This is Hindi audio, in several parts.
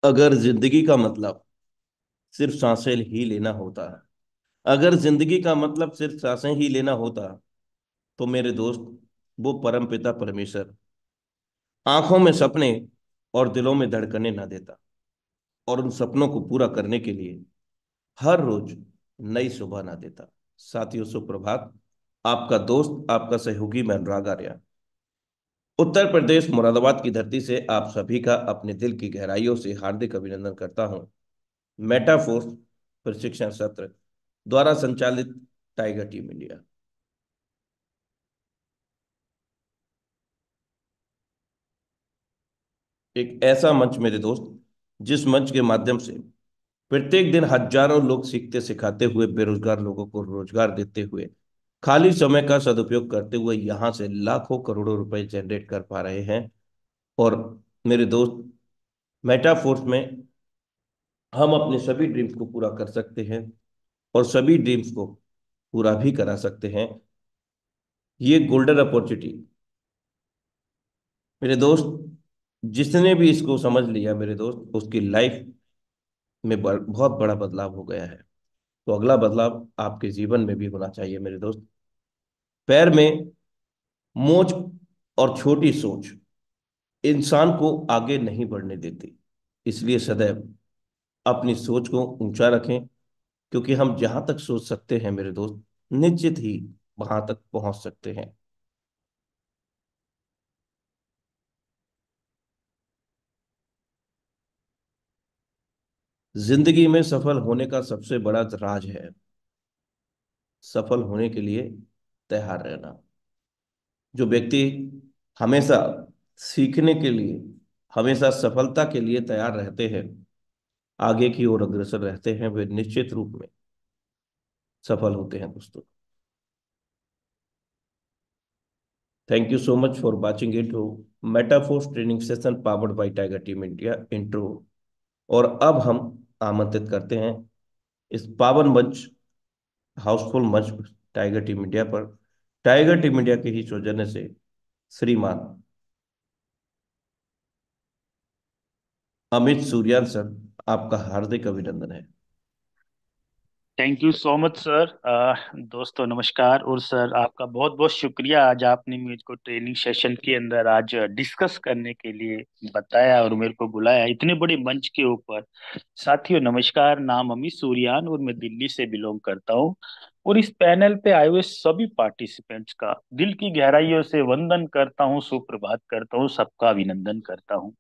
अगर जिंदगी का मतलब सिर्फ सांसें ही लेना होता, अगर जिंदगी का मतलब सिर्फ सांसें ही लेना होता, तो मेरे दोस्त, वो परमपिता परमेश्वर आंखों में सपने और दिलों में धड़कने ना देता, और उन सपनों को पूरा करने के लिए हर रोज नई सुबह ना देता। साथियों, सुप्रभात। आपका दोस्त, आपका सहयोगी, मैं अनुराग आर्या, उत्तर प्रदेश मुरादाबाद की धरती से आप सभी का अपने दिल की गहराइयों से हार्दिक अभिनंदन करता हूं। मेटाफोर्स प्रशिक्षण सत्र द्वारा संचालित टाइगर टीम इंडिया एक ऐसा मंच, मेरे दोस्त, जिस मंच के माध्यम से प्रत्येक दिन हजारों लोग सीखते सिखाते हुए, बेरोजगार लोगों को रोजगार देते हुए, खाली समय का सदुपयोग करते हुए यहां से लाखों करोड़ों रुपए जनरेट कर पा रहे हैं। और मेरे दोस्त, मेटाफोर्स में हम अपने सभी ड्रीम्स को पूरा कर सकते हैं, और सभी ड्रीम्स को पूरा भी करा सकते हैं। ये गोल्डन अपॉर्चुनिटी, मेरे दोस्त, जिसने भी इसको समझ लिया, मेरे दोस्त, उसकी लाइफ में बहुत बड़ा बदलाव हो गया है। तो अगला बदलाव आपके जीवन में भी होना चाहिए, मेरे दोस्त। पैर में मोच और छोटी सोच इंसान को आगे नहीं बढ़ने देती। इसलिए सदैव अपनी सोच को ऊंचा रखें, क्योंकि हम जहां तक सोच सकते हैं, मेरे दोस्त, निश्चित ही वहां तक पहुंच सकते हैं। जिंदगी में सफल होने का सबसे बड़ा राज है सफल होने के लिए तैयार रहना। जो व्यक्ति हमेशा सीखने के लिए, हमेशा सफलता के लिए तैयार रहते हैं, आगे की ओर अग्रसर रहते हैं, वे निश्चित रूप में सफल होते हैं, दोस्तों। Thank you so much for watching intro Metaforce training session powered by tiger team India intro. और अब हम आमंत्रित करते हैं इस पावन मंच, हाउसफुल मंच, टाइगर टीम इंडिया पर, टाइगर टीम इंडिया के ही सौजन्य से श्रीमान अमित सूर्यान सर, आपका हार्दिक अभिनंदन है। Thank you so much sir. दोस्तों नमस्कार। और सर आपका बहुत बहुत शुक्रिया, आज आपने मुझको ट्रेनिंग सेशन के अंदर आज डिस्कस करने के लिए बताया और मेरे को बुलाया इतने बड़े मंच के ऊपर। साथियों नमस्कार, नाम अमित सूर्यान और मैं दिल्ली से बिलोंग करता हूँ। और इस पैनल पे आए हुए सभी पार्टिसिपेंट्स का दिल की गहराइयों से वंदन करता हूँ, सुप्रभात करता हूँ, सबका अभिनंदन करता हूँ।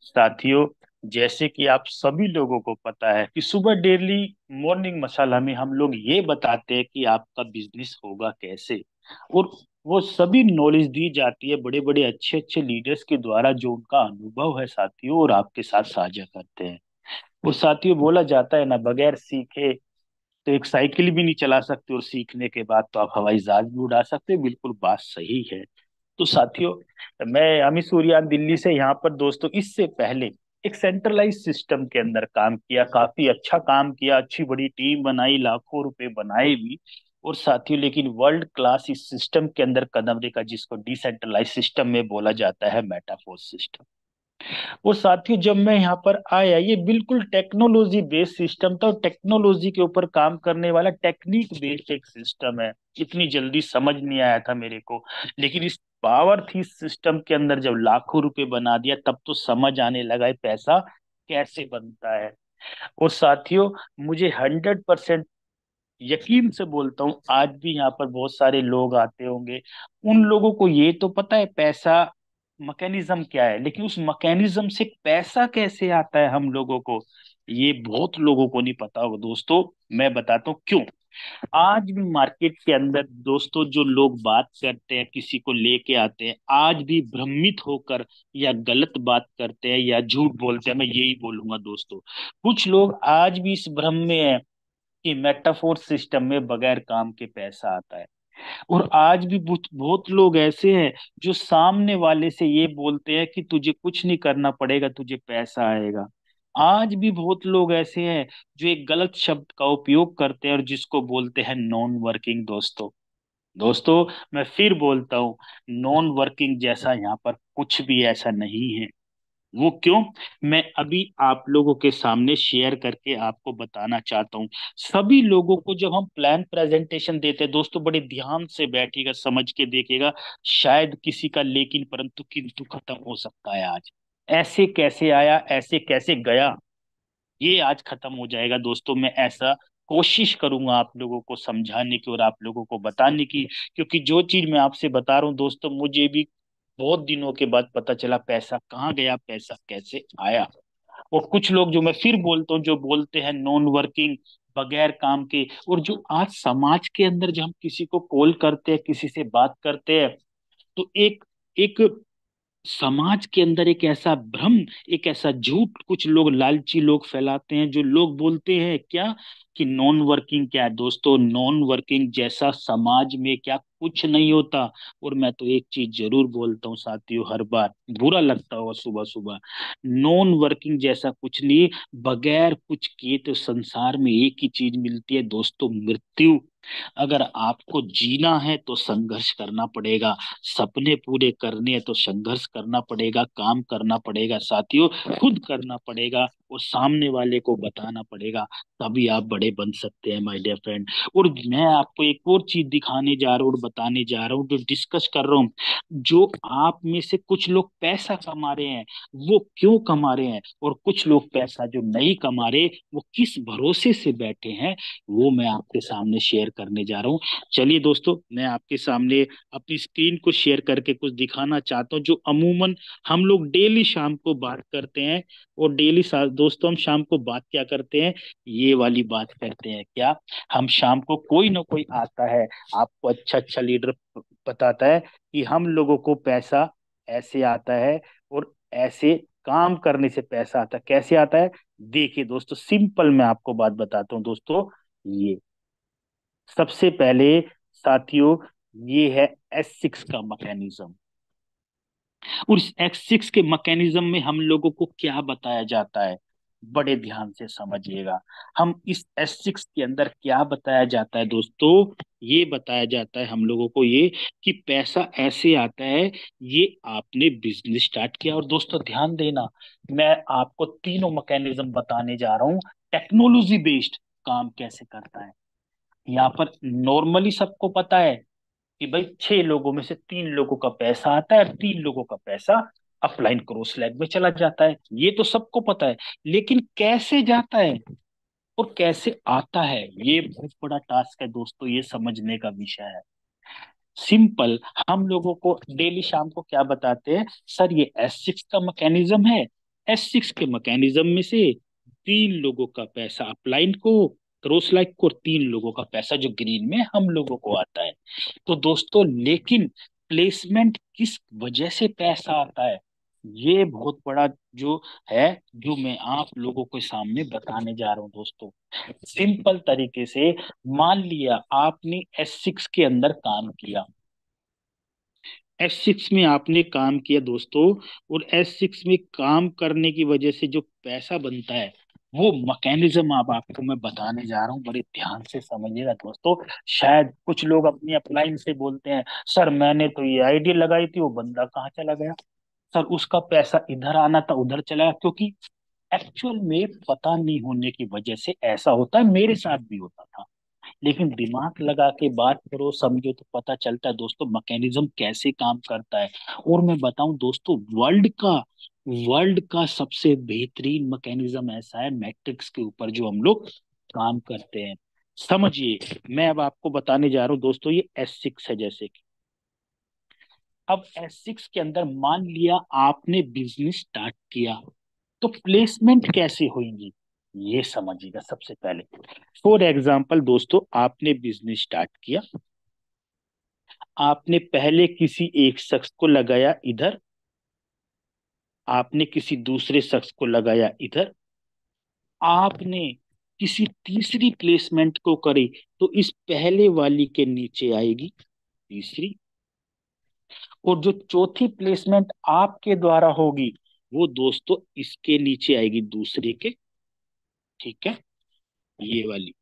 साथियों, जैसे कि आप सभी लोगों को पता है कि सुबह डेली मॉर्निंग मसाला में हम लोग ये बताते हैं कि आपका बिजनेस होगा कैसे। और वो सभी नॉलेज दी जाती है बड़े बड़े अच्छे अच्छे लीडर्स के द्वारा, जो उनका अनुभव है साथियों, और आपके साथ साझा करते हैं। और साथियों, बोला जाता है ना, बगैर सीखे तो एक साइकिल भी नहीं चला सकते, और सीखने के बाद तो आप हवाई जहाज भी उड़ा सकते हैं। बिल्कुल बात सही है। तो साथियों, मैं अमित सूर्यान दिल्ली से यहाँ पर दोस्तों इससे पहले एक सेंट्रलाइज सिस्टम के अंदर काम किया, काफी अच्छा काम किया, अच्छी बड़ी टीम बनाई, लाखों रुपए बनाए भी। और साथियों, लेकिन वर्ल्ड क्लास इस सिस्टम के अंदर कदम रेखा, जिसको डिसेंट्रलाइज सिस्टम में बोला जाता है, मेटाफोर्स सिस्टम। और साथियों, जब मैं यहाँ पर आया, ये बिल्कुल टेक्नोलॉजी बेस्ड सिस्टम था, और टेक्नोलॉजी के ऊपर काम करने वाला टेक्निक बेस्ड एक सिस्टम है। इतनी जल्दी समझ नहीं आया था मेरे को, लेकिन इस पावर थी इस सिस्टम के अंदर, जब लाखों रुपए बना दिया तब तो समझ आने लगा है पैसा कैसे बनता है। और साथियों, मुझे 100% यकीन से बोलता हूँ, आज भी यहाँ पर बहुत सारे लोग आते होंगे, उन लोगों को ये तो पता है पैसा मैकेनिज्म क्या है, लेकिन उस मैकेनिज्म से पैसा कैसे आता है हम लोगों को, ये बहुत लोगों को नहीं पता होगा दोस्तों। मैं बताता हूँ क्यों। आज भी मार्केट के अंदर दोस्तों जो लोग बात करते हैं, किसी को लेके आते हैं, आज भी भ्रमित होकर या गलत बात करते हैं या झूठ बोलते हैं, मैं यही बोलूंगा दोस्तों। कुछ लोग आज भी इस भ्रम में है कि मेटाफोर सिस्टम में बगैर काम के पैसा आता है। और आज भी बहुत बहुत लोग ऐसे हैं जो सामने वाले से ये बोलते हैं कि तुझे कुछ नहीं करना पड़ेगा, तुझे पैसा आएगा। आज भी बहुत लोग ऐसे हैं जो एक गलत शब्द का उपयोग करते हैं और जिसको बोलते हैं नॉन वर्किंग दोस्तों। दोस्तों, मैं फिर बोलता हूँ, नॉन वर्किंग जैसा यहाँ पर कुछ भी ऐसा नहीं है। वो क्यों, मैं अभी आप लोगों के सामने शेयर करके आपको बताना चाहता हूँ। सभी लोगों को जब हम प्लान प्रेजेंटेशन देते हैं दोस्तों, बड़े ध्यान से बैठिएगा, समझ के देखिएगा, शायद किसी का लेकिन परंतु किंतु खत्म हो सकता है आज। ऐसे कैसे आया, ऐसे कैसे गया, ये आज खत्म हो जाएगा दोस्तों। मैं ऐसा कोशिश करूंगा आप लोगों को समझाने की और आप लोगों को बताने की, क्योंकि जो चीज मैं आपसे बता रहा हूँ दोस्तों, मुझे भी बहुत दिनों के बाद पता चला पैसा कहाँ गया, पैसा कैसे आया। और कुछ लोग, जो मैं फिर बोलता हूँ, जो बोलते हैं नॉन वर्किंग, बगैर काम के, और जो आज समाज के अंदर जब हम किसी को कॉल करते हैं, किसी से बात करते हैं, तो एक एक समाज के अंदर एक ऐसा भ्रम, एक ऐसा झूठ कुछ लोग, लालची लोग फैलाते हैं, जो लोग बोलते हैं क्या, कि नॉन वर्किंग क्या है दोस्तों, नॉन वर्किंग जैसा समाज में क्या कुछ नहीं होता। और मैं तो एक चीज जरूर बोलता हूँ साथियों, हर बार बुरा लगता होगा सुबह सुबह, नॉन वर्किंग जैसा कुछ नहीं। बगैर कुछ किए तो संसार में एक ही चीज मिलती है दोस्तों, मृत्यु। अगर आपको जीना है तो संघर्ष करना पड़ेगा, सपने पूरे करने हैं तो संघर्ष करना पड़ेगा, काम करना पड़ेगा साथियों, खुद करना पड़ेगा और सामने वाले को बताना पड़ेगा, तभी आप बड़े बन सकते हैं माय डियर फ्रेंड। और मैं आपको एक और चीज दिखाने जा रहा हूँ और बताने जा रहा हूँ, जो डिस्कस कर रहा हूँ, जो आप में से कुछ लोग पैसा कमा रहे हैं, वो क्यों कमा रहे हैं, और कुछ लोग पैसा जो नहीं कमा रहे, वो किस भरोसे से बैठे हैं, वो मैं आपके सामने शेयर करने जा रहा हूँ। चलिए दोस्तों, मैं आपके सामने अपनी स्क्रीन को शेयर करके कुछ दिखाना चाहता हूँ, जो अमूमन हम लोग डेली शाम को बात करते हैं। और डेली दोस्तों हम शाम को बात क्या करते हैं, ये वाली बात करते हैं क्या, हम शाम को कोई ना कोई आता है, आपको अच्छा अच्छा लीडर बताता है कि हम लोगों को पैसा ऐसे आता है, और ऐसे काम करने से पैसा आता है। कैसे आता है, देखिए दोस्तों, सिंपल मैं आपको बात बताता हूँ दोस्तों। ये सबसे पहले साथियों, ये है S6 का मैकेनिज्म। और इस X6 के मैकेनिज्म में हम लोगों को क्या बताया जाता है, बड़े ध्यान से समझिएगा। हम इस S6 के अंदर क्या बताया जाता है दोस्तों, ये बताया जाता है हम लोगों को ये, कि पैसा ऐसे आता है, ये आपने बिजनेस स्टार्ट किया। और दोस्तों ध्यान देना, मैं आपको तीनों मैकेनिज्म बताने जा रहा हूँ, टेक्नोलॉजी बेस्ड काम कैसे करता है। यहाँ पर नॉर्मली सबको पता है कि भाई 6 लोगों में से 3 लोगों का पैसा आता है और 3 लोगों का पैसा अपलाइन क्रॉस लेग में चला जाता है, ये तो सबको पता है। लेकिन कैसे जाता है और कैसे आता है, ये बहुत बड़ा टास्क है दोस्तों, ये समझने का विषय है। सिंपल, हम लोगों को डेली शाम को क्या बताते हैं, सर ये S6 का मैकेनिज्म है, S6 के मैकेनिज्म में से 3 लोगों का पैसा अपलाइन को, क्रॉस लाइक को, और 3 लोगों का पैसा जो ग्रीन में हम लोगों को आता है। तो दोस्तों लेकिन प्लेसमेंट किस वजह से पैसा आता है, ये बहुत बड़ा जो है, जो मैं आप लोगों के सामने बताने जा रहा हूँ दोस्तों। सिंपल तरीके से, मान लिया आपने S6 के अंदर काम किया, S6 में आपने काम किया दोस्तों, और S6 में काम करने की वजह से जो पैसा बनता है, वो मैकेनिज्म अब आपको मैं बताने जा रहा हूँ, बड़े ध्यान से समझिएगा दोस्तों। शायद कुछ लोग अपनी अपलाइन से बोलते हैं, सर मैंने तो ये आईडी लगाई थी, वो बंदा कहाँ चला गया, सर उसका पैसा इधर आना था उधर चला गया, क्योंकि एक्चुअल में पता नहीं होने की वजह से ऐसा होता है, मेरे साथ भी होता था। लेकिन दिमाग लगा के बात करो, समझो, तो पता चलता है दोस्तों मैकेनिज्म कैसे काम करता है। और मैं बताऊं दोस्तों, वर्ल्ड का सबसे बेहतरीन मैकेनिज्म ऐसा है मैट्रिक्स के ऊपर, जो हम लोग काम करते हैं। समझिए, मैं अब आपको बताने जा रहा हूँ दोस्तों, ये S6 है जैसे कि, अब S6 के अंदर मान लिया आपने बिजनेस स्टार्ट किया, तो प्लेसमेंट कैसे होंगी, ये समझिएगा सबसे पहले। फॉर एग्जाम्पल दोस्तों, आपने बिजनेस स्टार्ट किया, आपने पहले किसी एक शख्स को लगाया इधर, आपने किसी दूसरे शख्स को लगाया इधर, आपने किसी तीसरी प्लेसमेंट को करी, तो इस पहले वाली के नीचे आएगी तीसरी, और जो चौथी प्लेसमेंट आपके द्वारा होगी, वो दोस्तों इसके नीचे आएगी दूसरे के, ठीक है, ये वाली।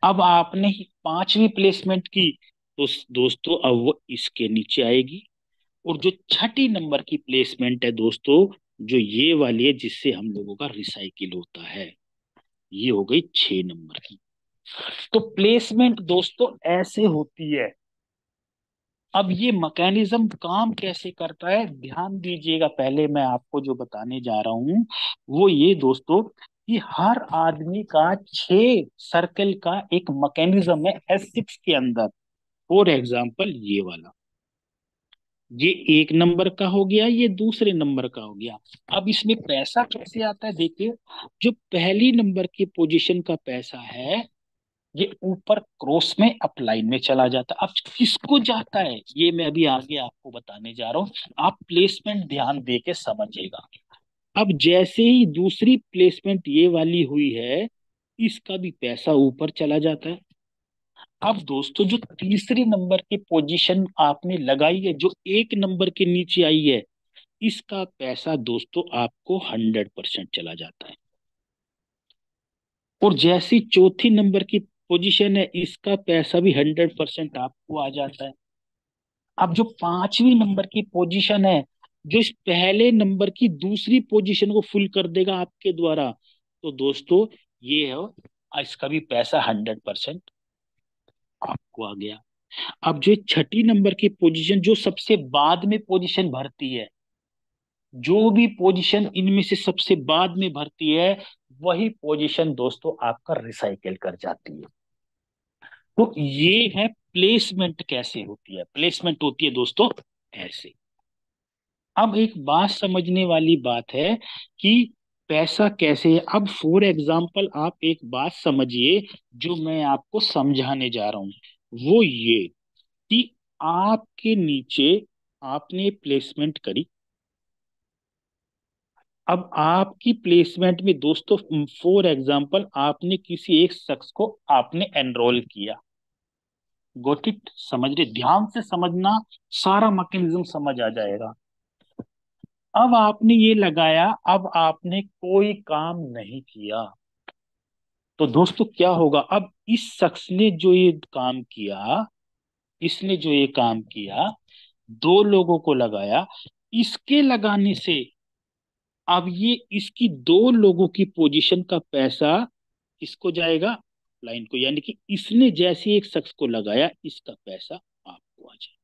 अब आपने ही पांचवी प्लेसमेंट की, तो दोस्तों अब वो इसके नीचे आएगी। और जो छठी नंबर की प्लेसमेंट है दोस्तों, जो ये वाली है जिससे हम लोगों का रिसाइकिल होता है, ये हो गई 6 नंबर की। तो प्लेसमेंट दोस्तों ऐसे होती है। अब ये मैकेनिज्म काम कैसे करता है ध्यान दीजिएगा। पहले मैं आपको जो बताने जा रहा हूं वो ये दोस्तों, कि हर आदमी का 6 सर्कल का एक मैकेनिज्म है S6 के अंदर। फॉर एग्जाम्पल ये वाला, ये 1 नंबर का हो गया, ये दूसरे नंबर का हो गया। अब इसमें पैसा कैसे आता है देखिए। जो पहली नंबर की पोजीशन का पैसा है, ये ऊपर क्रॉस में अपलाइन में चला जाता है। अब किसको जाता है ये मैं अभी आगे आपको बताने जा रहा हूँ। आप प्लेसमेंट ध्यान दे के समझिएगा। अब जैसे ही दूसरी प्लेसमेंट ये वाली हुई है, इसका भी पैसा ऊपर चला जाता है। अब दोस्तों जो तीसरी नंबर की पोजीशन आपने लगाई है, जो 1 नंबर के नीचे आई है, इसका पैसा दोस्तों आपको 100% चला जाता है। और जैसी चौथी नंबर की पोजीशन है, इसका पैसा भी 100% आपको आ जाता है। अब जो 5वीं नंबर की पोजीशन है, जो इस पहले नंबर की दूसरी पोजीशन को फुल कर देगा आपके द्वारा, तो दोस्तों ये है, इसका भी पैसा 100% आपको आ गया। अब जो 6ठी नंबर की पोजीशन जो सबसे बाद में पोजीशन भरती है, जो भी पोजीशन इनमें से सबसे बाद में भरती है, वही पोजीशन दोस्तों आपका रिसाइकिल कर जाती है। तो ये है प्लेसमेंट कैसे होती है। प्लेसमेंट होती है दोस्तों ऐसे। अब एक बात समझने वाली बात है कि पैसा कैसे है। अब फॉर एग्जाम्पल आप एक बात समझिए, जो मैं आपको समझाने जा रहा हूं वो ये, कि आपके नीचे आपने प्लेसमेंट करी। अब आपकी प्लेसमेंट में दोस्तों फॉर एग्जाम्पल आपने किसी एक शख्स को आपने एनरोल किया। गोट इट, समझ रहे, ध्यान से समझना, सारा मैकेनिज्म समझ आ जाएगा। अब आपने ये लगाया, अब आपने कोई काम नहीं किया, तो दोस्तों क्या होगा। अब इस शख्स ने जो ये काम किया, इसने जो ये काम किया, 2 लोगों को लगाया, इसके लगाने से अब ये इसकी 2 लोगों की पोजीशन का पैसा किसको जाएगा, लाइन को। यानी कि इसने जैसे एक शख्स को लगाया, इसका पैसा आपको आ जाए।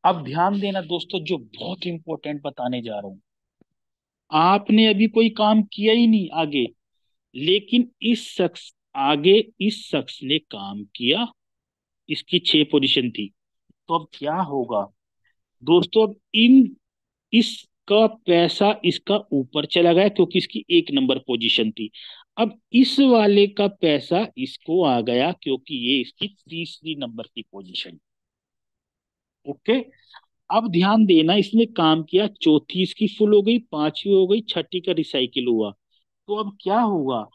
अब ध्यान देना दोस्तों, जो बहुत इंपॉर्टेंट बताने जा रहा हूं। आपने अभी कोई काम किया ही नहीं आगे, लेकिन आगे इस शख्स ने काम किया, इसकी 6 पोजीशन थी। तो अब क्या होगा दोस्तों, अब इसका पैसा इसका ऊपर चला गया क्योंकि इसकी 1 नंबर पोजीशन थी। अब इस वाले का पैसा इसको आ गया क्योंकि ये इसकी तीसरी नंबर की पोजीशन। ओके। अब ध्यान देना, इसने काम किया, चौथी इसकी फुल हो गई, पांचवी हो गई, छठी का रिसाइकिल हुआ। तो अब क्या होगा,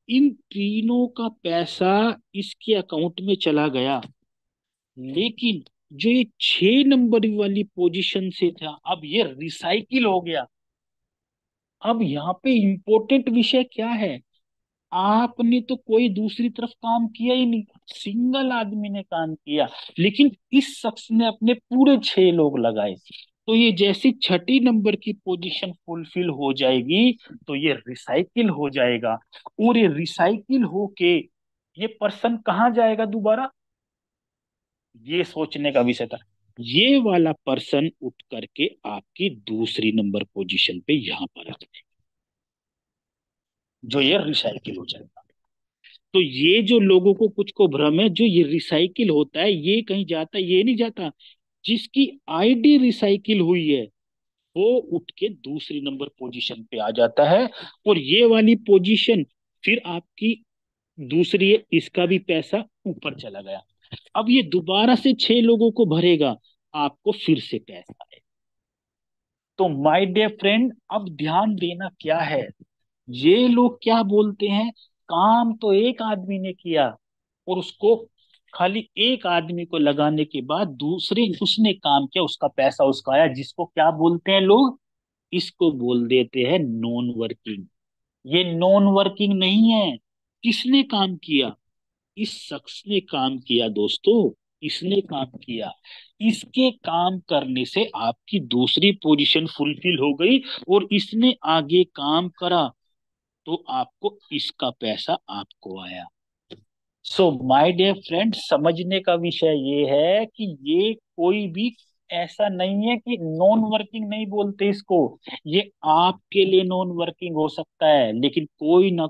इन तीनों का पैसा इसके अकाउंट में चला गया, लेकिन जो ये 6 नंबर वाली पोजीशन से था, अब ये रिसाइकिल हो गया। अब यहाँ पे इंपॉर्टेंट विषय क्या है, आपने तो कोई दूसरी तरफ काम किया ही नहीं, सिंगल आदमी ने काम किया, लेकिन इस शख्स ने अपने पूरे 6 लोग लगाए। तो ये जैसी 6ठी नंबर की पोजीशन फुलफिल हो जाएगी, तो ये रिसाइकिल हो जाएगा। और ये रिसाइकिल होके ये पर्सन कहाँ जाएगा दोबारा, ये सोचने का विषय था। ये वाला पर्सन उठ करके आपकी दूसरी नंबर पोजीशन पे यहां पर आ जाए, जो ये रिसाइकिल हो जाएगा। तो ये जो लोगों को कुछ को भ्रम है, जो ये रिसाइकिल होता है ये कहीं जाता है, ये नहीं जाता। जिसकी आईडी रिसाइकिल हुई है, वो उठ के दूसरी नंबर पोजीशन पे आ जाता है। और ये वाली पोजीशन फिर आपकी दूसरी है, इसका भी पैसा ऊपर चला गया। अब ये दोबारा से 6 लोगों को भरेगा, आपको फिर से पैसा है। तो माय डियर फ्रेंड, अब ध्यान देना क्या है, ये लोग क्या बोलते हैं, काम तो एक आदमी ने किया, और उसको खाली एक आदमी को लगाने के बाद दूसरे उसने काम किया, उसका पैसा उसका आया, जिसको क्या बोलते हैं लोग, इसको बोल देते हैं नॉन वर्किंग। ये नॉन वर्किंग नहीं है। किसने काम किया, इस शख्स ने काम किया दोस्तों। इसने काम किया, इसके काम करने से आपकी दूसरी पोजीशन फुलफिल हो गई और इसने आगे काम करा, तो आपको इसका पैसा आपको आया। सो माय डियर फ्रेंड, समझने का विषय ये है कि ये कोई भी ऐसा नहीं है कि नॉन वर्किंग नहीं बोलते इसको। ये आपके लिए नॉन वर्किंग हो सकता है, लेकिन कोई ना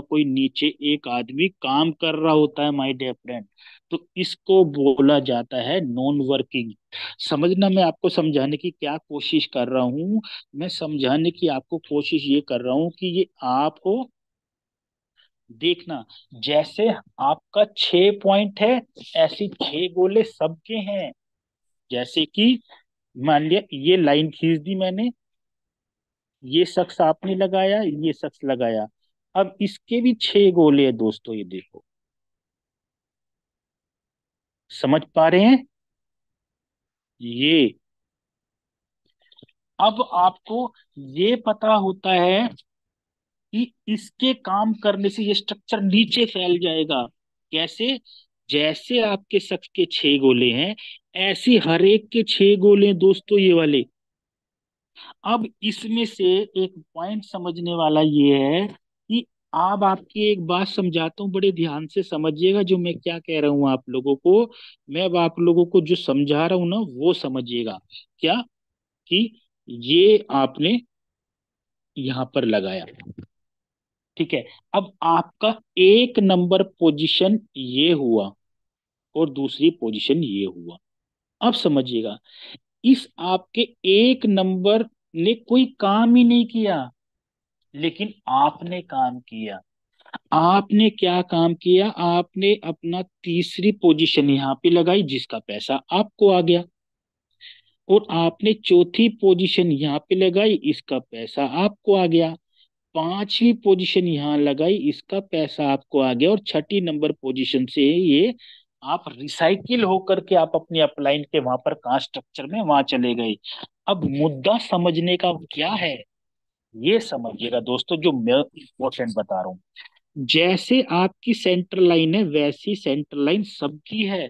कोई नीचे एक आदमी काम कर रहा होता है माय डियर फ्रेंड, तो इसको बोला जाता है नॉन वर्किंग। समझना, मैं आपको समझाने की क्या कोशिश कर रहा हूँ। मैं समझाने की आपको कोशिश ये कर रहा हूँ कि ये आप हो, देखना, जैसे आपका 6 पॉइंट है, ऐसे 6 गोले सबके हैं। जैसे कि मान लिया ये लाइन खींच दी मैंने, ये शख्स आपने लगाया, ये शख्स लगाया, अब इसके भी 6 गोले हैं दोस्तों, ये देखो, समझ पा रहे हैं ये। अब आपको ये पता होता है कि इसके काम करने से ये स्ट्रक्चर नीचे फैल जाएगा। कैसे? जैसे आपके शख्स के 6 गोले हैं, ऐसे हर एक के 6 गोले हैं दोस्तों, ये वाले। अब इसमें से एक पॉइंट समझने वाला ये है कि अब आपकी एक बात समझाता हूँ, बड़े ध्यान से समझिएगा जो मैं क्या कह रहा हूँ आप लोगों को। मैं अब आप लोगों को जो समझा रहा हूँ ना, वो समझिएगा। क्या? कि ये आपने यहां पर लगाया, ठीक है। अब आपका एक नंबर पोजीशन ये हुआ और दूसरी पोजीशन ये हुआ। अब समझिएगा, इस आपके एक नंबर ने कोई काम ही नहीं किया, लेकिन आपने काम किया। आपने क्या काम किया? आपने अपना तीसरी पोजीशन यहां पे लगाई, जिसका पैसा आपको आ गया, और आपने चौथी पोजीशन यहां पे लगाई, इसका पैसा आपको आ गया। पांचवी पोजीशन यहां लगाई, इसका पैसा आपको आ गया, और छठी नंबर पोजीशन से ये आप रिसाइकिल होकर के आप अपनी अपलाइन के वहां पर कहा स्ट्रक्चर में वहां चले गए। अब मुद्दा समझने का क्या है, ये समझिएगा दोस्तों, जो मैं इंपॉर्टेंट बता रहा हूँ। जैसे आपकी सेंटर लाइन है, वैसी सेंटर लाइन सबकी है।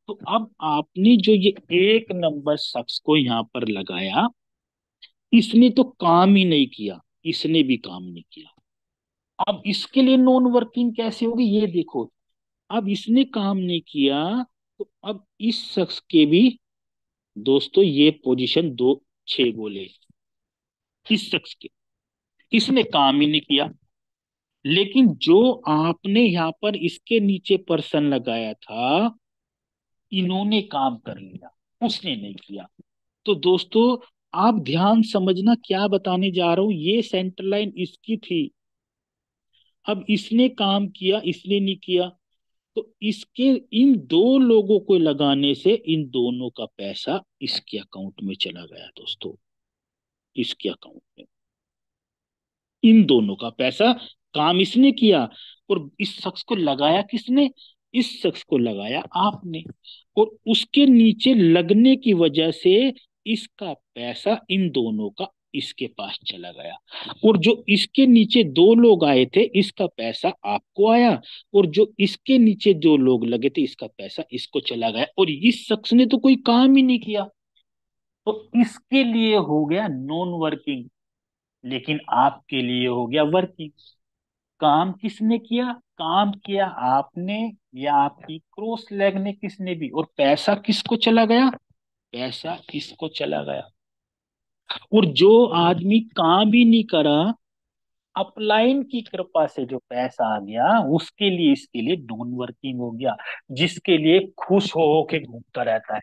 तो अब आपने जो ये एक नंबर शख्स को यहां पर लगाया, इसने तो काम ही नहीं किया, इसने भी काम नहीं किया। अब इसके लिए नॉन वर्किंग कैसे होगी, ये देखो। अब इसने काम नहीं किया, तो अब इस शख्स के भी दोस्तों ये पोजीशन दो, 6 गोले इस शख्स के, इसने काम ही नहीं किया। लेकिन जो आपने यहां पर इसके नीचे पर्सन लगाया था, इन्होंने काम कर लिया, उसने नहीं किया। तो दोस्तों, आप ध्यान समझना क्या बताने जा रहा हूं। ये सेंटर लाइन इसकी थी, अब इसने काम किया, इसने नहीं किया, तो इसके इन दो लोगों को लगाने से इन दोनों का पैसा इसके अकाउंट में चला गया दोस्तों, इसके अकाउंट में। इन दोनों का पैसा, काम इसने किया और इस शख्स को लगाया किसने? इस शख्स को लगाया आपने। और उसके नीचे लगने की वजह से इसका पैसा इन दोनों का इसके पास चला गया, और जो इसके नीचे दो लोग आए थे, इसका पैसा आपको आया, और जो इसके नीचे दो लोग लगे थे, इसका पैसा इसको चला गया, और इस शख्स ने तो कोई काम ही नहीं किया। तो इसके लिए हो गया नॉन वर्किंग, लेकिन आपके लिए हो गया वर्किंग। काम किसने किया? काम किया आपने या आपकी क्रॉस लेग ने, किसने भी, और पैसा किसको चला गया? पैसा किसको चला गया। और जो आदमी काम भी नहीं करा, अपलाइन की कृपा से जो पैसा आ गया, उसके लिए, इसके लिए नॉन वर्किंग हो गया। जिसके लिए खुश हो के घूमता रहता है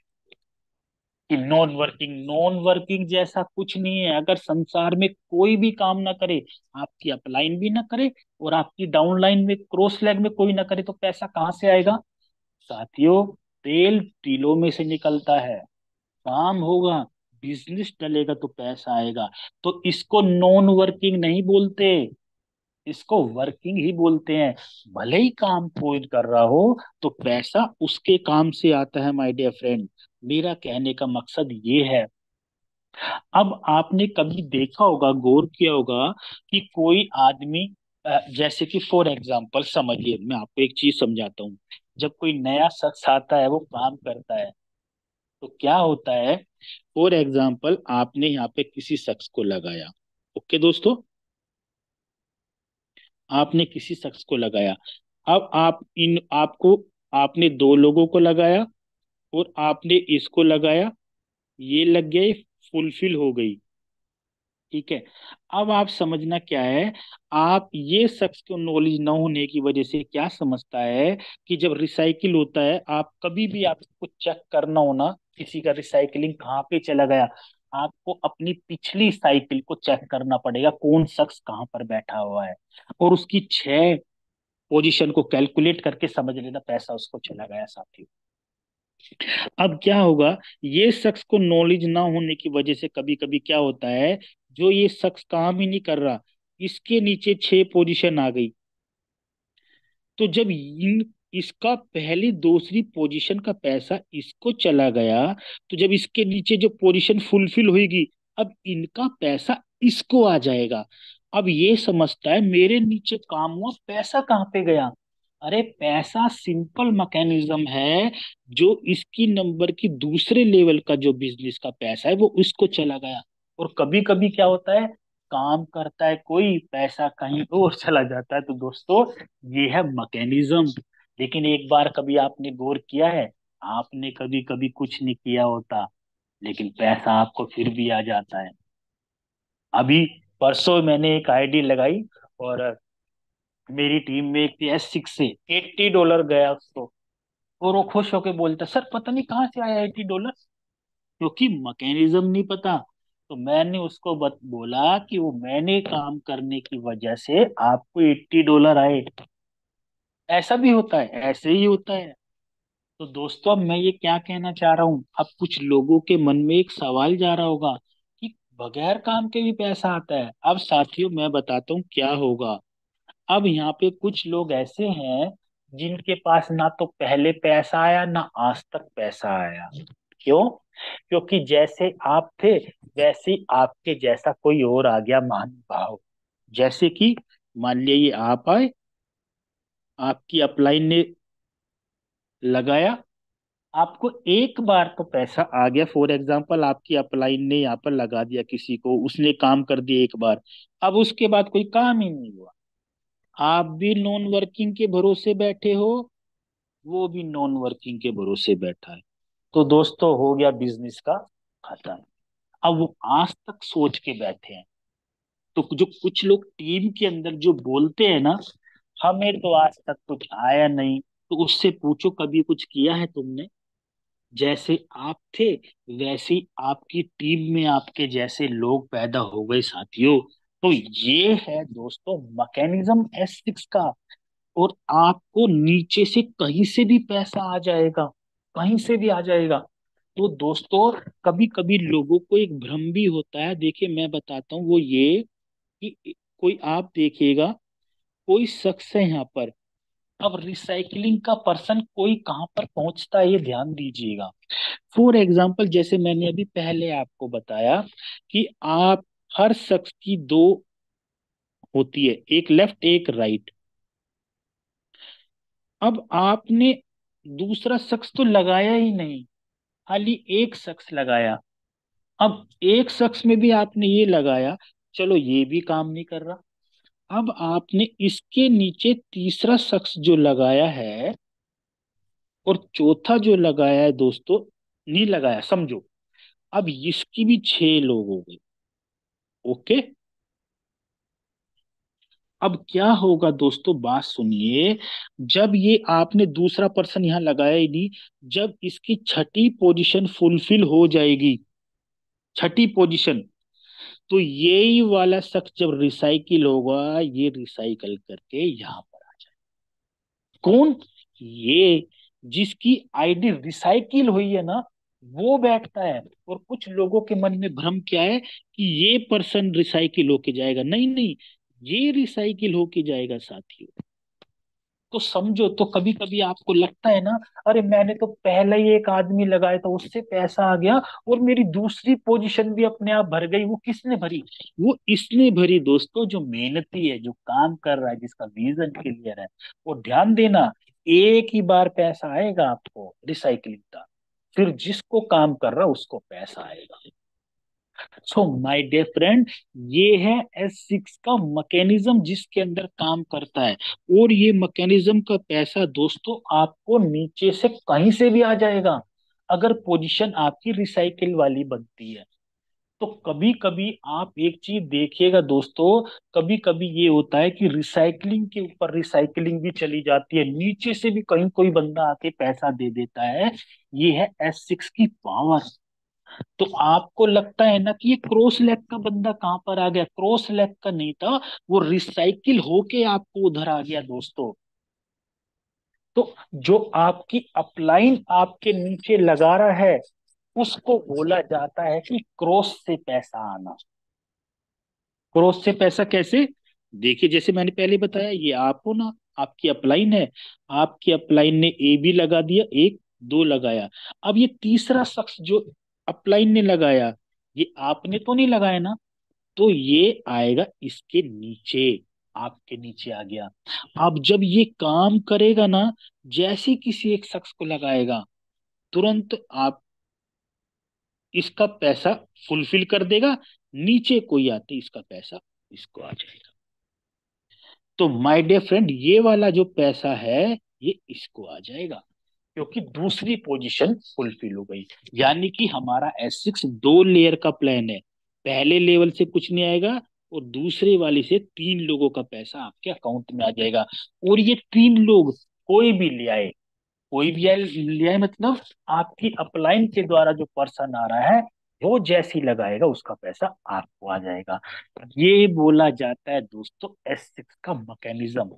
कि नॉन वर्किंग, नॉन वर्किंग जैसा कुछ नहीं है। अगर संसार में कोई भी काम ना करे, आपकी अपलाइन भी ना करे और आपकी डाउनलाइन में क्रॉस लेग में कोई ना करे, तो पैसा कहाँ से आएगा साथियों? तेल टीलों में से निकलता है। काम होगा, बिजनेस चलेगा, तो पैसा आएगा। तो इसको नॉन वर्किंग नहीं बोलते, इसको वर्किंग ही बोलते हैं। भले ही काम कोई कर रहा हो, तो पैसा उसके काम से आता है माय डियर फ्रेंड। मेरा कहने का मकसद ये है। अब आपने कभी देखा होगा, गौर किया होगा कि कोई आदमी, जैसे कि फॉर एग्जाम्पल समझिए, मैं आपको एक चीज समझाता हूँ। जब कोई नया शख्स आता है, वो काम करता है, तो क्या होता है। फॉर एग्जाम्पल, आपने यहाँ पे किसी शख्स को लगाया। ओके दोस्तों, आपने किसी शख्स को लगाया। अब आप इन आपको आपने दो लोगों को लगाया और आपने इसको लगाया, ये लग गया, फुलफिल हो गई। ठीक है। अब आप समझना क्या है, आप ये शख्स को नॉलेज न होने की वजह से क्या समझता है कि जब रिसाइकिल होता है, आप कभी भी आपको चेक करना हो ना, किसी का रिसाइकलिंग कहाँ पे चला गया, आपको अपनी पिछली साइकिल को चेक करना पड़ेगा, कौन शख्स कहाँ पर बैठा हुआ है, और उसकी 6 पोजीशन को कैलकुलेट करके समझ लेना पैसा उसको चला गया साथी। अब क्या होगा, ये शख्स को नॉलेज ना होने की वजह से कभी कभी क्या होता है, जो ये शख्स काम ही नहीं कर रहा, इसके नीचे 6 पोजीशन आ गई। तो जब इन इसका पहली दूसरी पोजीशन का पैसा इसको चला गया, तो जब इसके नीचे जो पोजीशन फुलफिल होगी, अब इनका पैसा इसको आ जाएगा। अब ये समझता है मेरे नीचे काम हुआ, पैसा कहाँ पे गया। अरे पैसा सिंपल मैकेनिज्म है, जो इसकी नंबर की दूसरे लेवल का जो बिजनेस का पैसा है वो उसको चला गया। और कभी कभी क्या होता है, काम करता है कोई, पैसा कहीं और चला जाता है। तो दोस्तों, ये है मैकेनिज्म। लेकिन एक बार कभी आपने गौर किया है, आपने कभी कभी कुछ नहीं किया होता, लेकिन पैसा आपको फिर भी आ जाता है। अभी परसों मैंने एक आईडी लगाई, और मेरी टीम में एक S6 से $80 गया उसको। और वो खुश होके बोलता, सर पता नहीं कहाँ से आया $80, क्योंकि मैकेनिज्म नहीं पता। तो मैंने उसको बोला कि वो मैंने काम करने की वजह से आपको $80 आए। ऐसा भी होता है, ऐसे ही होता है। तो दोस्तों, अब मैं ये क्या कहना चाह रहा हूँ, अब कुछ लोगों के मन में एक सवाल जा रहा होगा कि बगैर काम के भी पैसा आता है। अब साथियों, मैं बताता हूँ क्या होगा। अब यहाँ पे कुछ लोग ऐसे हैं जिनके पास ना तो पहले पैसा आया, ना आज तक पैसा आया। क्यों? क्योंकि जैसे आप थे, वैसे ही आपके जैसा कोई और आ गया महानुभाव। जैसे कि मान लिया ये आप आए, आपकी अपलाइन ने लगाया, आपको एक बार तो पैसा आ गया। फॉर एग्जाम्पल, आपकी अपलाइन ने यहाँ पर लगा दिया किसी को, उसने काम कर दिया एक बार, अब उसके बाद कोई काम ही नहीं हुआ। आप भी नॉन वर्किंग के भरोसे बैठे हो, वो भी नॉन वर्किंग के भरोसे बैठा है। तो दोस्तों, हो गया बिजनेस का खत्म। अब वो आज तक सोच के बैठे हैं। तो जो कुछ लोग टीम के अंदर जो बोलते हैं ना, हमें तो आज तक कुछ आया नहीं, तो उससे पूछो कभी कुछ किया है तुमने। जैसे आप थे, वैसे ही आपकी टीम में आपके जैसे लोग पैदा हो गए साथियों। तो ये है दोस्तों मैकेनिज्म S6 का। और आपको नीचे से कहीं से भी पैसा आ जाएगा, कहीं से भी आ जाएगा। तो दोस्तों, कभी कभी लोगों को एक भ्रम भी होता है। देखिए मैं बताता हूँ, वो ये कि कोई आप देखिएगा, कोई शख्स है यहाँ पर, अब रिसाइकलिंग का पर्सन कोई कहाँ पर पहुंचता है, ये ध्यान दीजिएगा। फॉर एग्जाम्पल, जैसे मैंने अभी पहले आपको बताया कि आप, हर शख्स की दो होती है, एक लेफ्ट एक राइट। अब आपने दूसरा शख्स तो लगाया ही नहीं, खाली एक शख्स लगाया। अब एक शख्स में भी आपने ये लगाया, चलो ये भी काम नहीं कर रहा। अब आपने इसके नीचे तीसरा शख्स जो लगाया है, और चौथा जो लगाया है दोस्तों, नहीं लगाया समझो। अब इसकी भी 6 लोग हो गए। ओके। अब क्या होगा दोस्तों, बात सुनिए। जब ये आपने दूसरा पर्सन यहाँ लगाया ही नहीं, जब इसकी छठी पोजीशन फुलफिल हो जाएगी, छठी पोजीशन, तो यही वाला शख्स जब रिसाइकिल होगा, ये रिसाइकल करके यहाँ पर आ जाए। कौन? ये, जिसकी आईडी रिसाइकिल हुई है ना, वो बैठता है। और कुछ लोगों के मन में भ्रम क्या है कि ये पर्सन रिसाइकिल होके जाएगा। नहीं नहीं, ये रिसाइकिल होके जाएगा साथियों। तो समझो, तो कभी कभी आपको लगता है ना, अरे मैंने तो पहले ही एक आदमी लगाया था, उससे पैसा आ गया, और मेरी दूसरी पोजीशन भी अपने आप भर गई। वो किसने भरी? वो इसने भरी दोस्तों, जो मेहनती है, जो काम कर रहा है, जिसका विजन क्लियर है। और ध्यान देना, एक ही बार पैसा आएगा आपको रिसाइकलिंग का, फिर जिसको काम कर रहा है उसको पैसा आएगा। सो माय डियर फ्रेंड, ये है S6 का मैकेनिज्म जिसके अंदर काम करता है। और ये मैकेनिज्म का पैसा दोस्तों आपको नीचे से कहीं से भी आ जाएगा, अगर पोजीशन आपकी रिसाइकिल वाली बनती है। तो कभी कभी आप एक चीज देखिएगा दोस्तों, कभी कभी ये होता है कि रिसाइकलिंग के ऊपर रिसाइकलिंग भी चली जाती है, नीचे से भी कहीं कोई बंदा आके पैसा दे देता है। ये है S6 की पावर। तो आपको लगता है ना कि ये क्रॉस लेग का बंदा कहां पर आ गया, क्रॉस लेग का नहीं था, वो रिसाइकिल होके आपको उधर आ गया दोस्तों। तो जो आपकी अपलाइन आपके नीचे लगा रहा है, उसको बोला जाता है कि क्रॉस से पैसा आना। क्रॉस से पैसा कैसे? देखिए, जैसे मैंने पहले बताया, ये आप हो ना, आपकी अपलाइन है, आपकी अपलाइन ने ए बी लगा दिया, एक दो लगाया। अब ये तीसरा शख्स जो अपलाइन ने लगाया, ये आपने तो नहीं लगाया ना, तो ये आएगा इसके नीचे, आपके नीचे आ गया। अब जब ये काम करेगा ना, जैसे ही किसी एक शख्स को लगाएगा, तुरंत आप इसका पैसा फुलफिल कर देगा, नीचे कोई आते इसका पैसा इसको आ जाएगा। तो माय डियर फ्रेंड, ये वाला जो पैसा है ये इसको आ जाएगा, क्योंकि दूसरी पोजीशन फुलफिल हो गई। यानी कि हमारा S6 दो लेयर का प्लान है, पहले लेवल से कुछ नहीं आएगा, और दूसरे वाले से तीन लोगों का पैसा आपके अकाउंट में आ जाएगा। और ये तीन लोग कोई भी ले आए, कोई भी ले आए मतलब आपकी अपलाइन के द्वारा जो पर्सन आ रहा है, वो जैसी लगाएगा उसका पैसा आपको आ जाएगा। ये बोला जाता है दोस्तों S6 का मैकेनिज्म,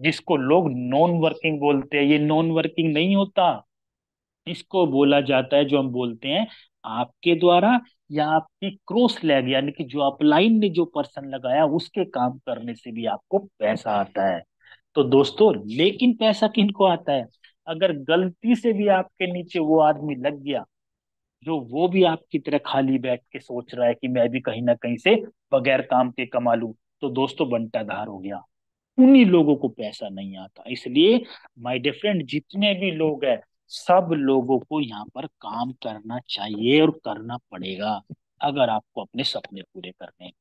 जिसको लोग नॉन वर्किंग बोलते हैं। ये नॉन वर्किंग नहीं होता, इसको बोला जाता है जो हम बोलते हैं आपके द्वारा या आपकी क्रॉस लैग, यानी कि जो अपलाइन ने जो पर्सन लगाया उसके काम करने से भी आपको पैसा आता है। तो दोस्तों, लेकिन पैसा किनको आता है? अगर गलती से भी आपके नीचे वो आदमी लग गया, जो वो भी आपकी तरह खाली बैठ के सोच रहा है कि मैं भी कहीं ना कहीं से बगैर काम के कमा लूं, तो दोस्तों बंटाधार हो गया। उन्हीं लोगों को पैसा नहीं आता। इसलिए माय डियर फ्रेंड, जितने भी लोग हैं, सब लोगों को यहाँ पर काम करना चाहिए और करना पड़ेगा, अगर आपको अपने सपने पूरे करने हैं।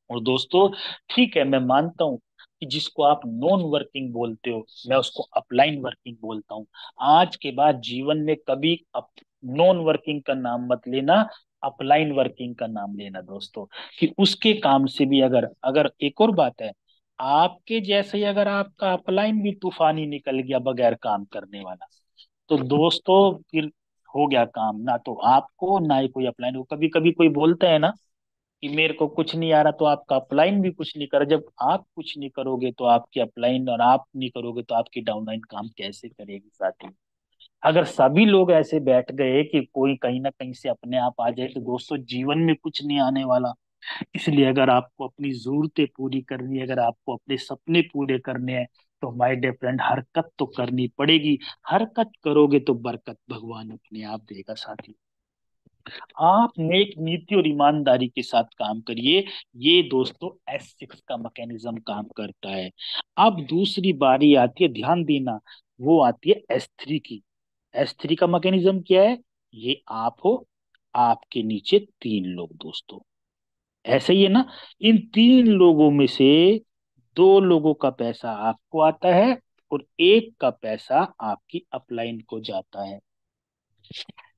और दोस्तों, ठीक है, मैं मानता हूँ कि जिसको आप नॉन वर्किंग बोलते हो, मैं उसको अपलाइन वर्किंग बोलता हूँ। आज के बाद जीवन में कभी नॉन वर्किंग का नाम मत लेना, अपलाइन वर्किंग का नाम लेना दोस्तों। कि उसके काम से भी अगर अगर एक और बात है, आपके जैसे ही अगर आपका अपलाइन भी तूफानी निकल गया बगैर काम करने वाला, तो दोस्तों फिर हो गया काम, ना तो आपको ना ही कोई अपलाइन को। कभी कभी कोई बोलता है ना कि मेरे को कुछ नहीं आ रहा, तो आपका अपलाइन भी कुछ नहीं कर। जब आप कुछ नहीं करोगे तो आपकी अपलाइन, और आप नहीं करोगे तो आपकी डाउनलाइन काम कैसे करेगी साथी? अगर सभी लोग ऐसे बैठ गए कि कोई कहीं ना कहीं से अपने आप आ जाए, तो दोस्तों जीवन में कुछ नहीं आने वाला। इसलिए अगर आपको अपनी जरूरतें पूरी करनी है, अगर आपको अपने सपने पूरे करने हैं, तो माय डियर फ्रेंड, हरकत तो करनी पड़ेगी। हरकत करोगे तो बरकत भगवान अपने आप देगा साथी। आप नेक नीति और ईमानदारी के साथ काम करिए। ये दोस्तों S6 का मैकेनिज्म काम करता है। अब दूसरी बारी आती है, ध्यान देना, वो आती है S3 की। S3 का मैकेनिज्म क्या है? ये आप हो, आपके नीचे तीन लोग दोस्तों, ऐसे ही है ना। इन तीन लोगों में से दो लोगों का पैसा आपको आता है, और एक का पैसा आपकी अपलाइन को जाता है।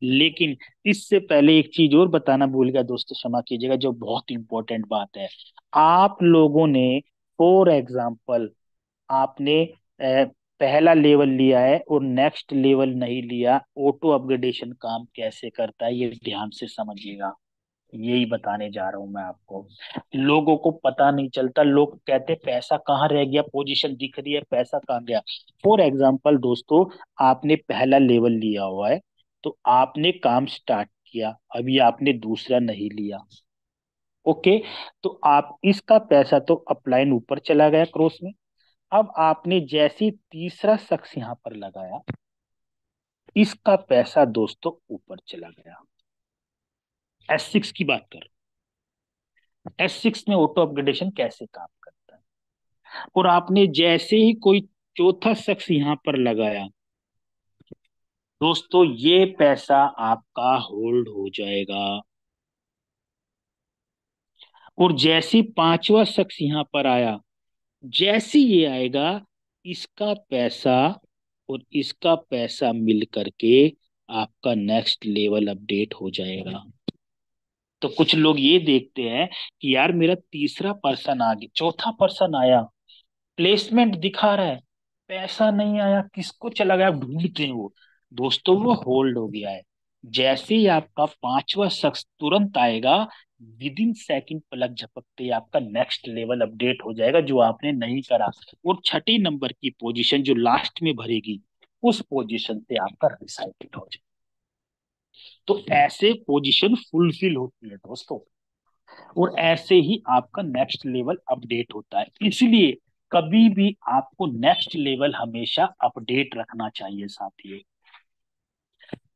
लेकिन इससे पहले एक चीज और बताना भूल गया दोस्तों, क्षमा कीजिएगा, जो बहुत इंपॉर्टेंट बात है। आप लोगों ने, फॉर एग्जाम्पल, आपने पहला लेवल लिया है और नेक्स्ट लेवल नहीं लिया, ऑटो अपग्रेडेशन काम कैसे करता है ये ध्यान से समझिएगा। यही बताने जा रहा हूं मैं आपको। लोगों को पता नहीं चलता, लोग कहते पैसा कहाँ रह गया, पोजीशन दिख रही है, पैसा कहाँ गया। फॉर एग्जाम्पल दोस्तों, आपने पहला लेवल लिया हुआ है, तो आपने काम स्टार्ट किया, अभी आपने दूसरा नहीं लिया। ओके, तो आप इसका पैसा तो अपलाइन ऊपर चला गया क्रॉस में। अब आपने जैसे ही तीसरा शख्स यहां पर लगाया, इसका पैसा दोस्तों ऊपर चला गया। S6 की बात कर, S6 में ऑटो अपग्रेडेशन कैसे काम करता है। और आपने जैसे ही कोई चौथा शख्स यहाँ पर लगाया, दोस्तों ये पैसा आपका होल्ड हो जाएगा। और जैसे पांचवा शख्स यहाँ पर आया, जैसे ये आएगा, इसका पैसा और इसका पैसा मिल करके आपका नेक्स्ट लेवल अपडेट हो जाएगा। तो कुछ लोग ये देखते हैं कि यार मेरा तीसरा पर्सन आ गया, चौथा पर्सन आया, प्लेसमेंट दिखा रहा है, पैसा नहीं आया, किसको चला गया, ढूंढते हैं वो। दोस्तों वो होल्ड हो गया है। जैसे ही आपका पांचवा शख्स तुरंत आएगा, विद इन सेकंड पलक झपकते ही आपका नेक्स्ट लेवल अपडेट हो जाएगा जो आपने नहीं करा। और छठी नंबर की पोजीशन जो लास्ट में भरेगी, उस पोजीशन से आपका रिसाइकिल हो जाएगा। तो ऐसे पोजीशन फुलफिल होती है दोस्तों, और ऐसे ही आपका नेक्स्ट लेवल अपडेट होता है। इसलिए कभी भी आपको नेक्स्ट लेवल हमेशा अपडेट रखना चाहिए साथियों।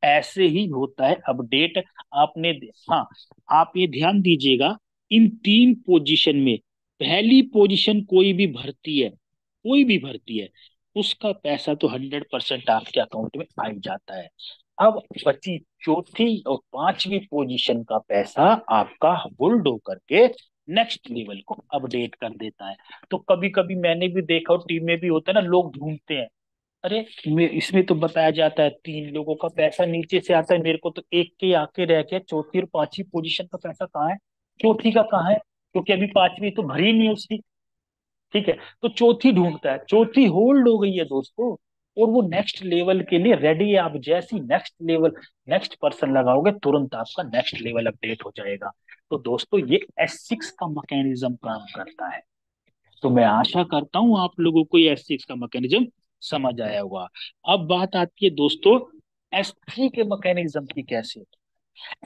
ऐसे ही होता है अपडेट। आपने, हाँ, आप ये ध्यान दीजिएगा, इन तीन पोजीशन में पहली पोजीशन कोई भी भर्ती है, कोई भी भर्ती है, उसका पैसा तो 100% आपके अकाउंट में आ ही जाता है। अब बची चौथी और पांचवी पोजीशन का पैसा आपका होल्ड होकर के नेक्स्ट लेवल को अपडेट कर देता है। तो कभी कभी मैंने भी देखा, और टीम में भी होता है ना, लोग ढूंढते हैं, अरे इसमें तो बताया जाता है 3 लोगों का पैसा नीचे से आता है, मेरे को तो एक के आके रह गया, चौथी और पांचवी पोजीशन का पैसा कहाँ है, चौथी का कहाँ है, क्योंकि अभी पांचवी तो भरी नहीं है उसकी। ठीक है, तो चौथी ढूंढता है, चौथी होल्ड हो गई है दोस्तों, और वो नेक्स्ट लेवल के लिए रेडी है। आप जैसी नेक्स्ट लेवल, नेक्स्ट पर्सन लगाओगे, तुरंत आपका नेक्स्ट लेवल अपडेट हो जाएगा। तो दोस्तों ये S6 का मैकेनिज्म काम करता है। तो मैं आशा करता हूं आप लोगों को ये S6 का मैकेनिज्म समझ आया होगा। अब बात आती है दोस्तों S3 के मैकेनिज्म की। कैसे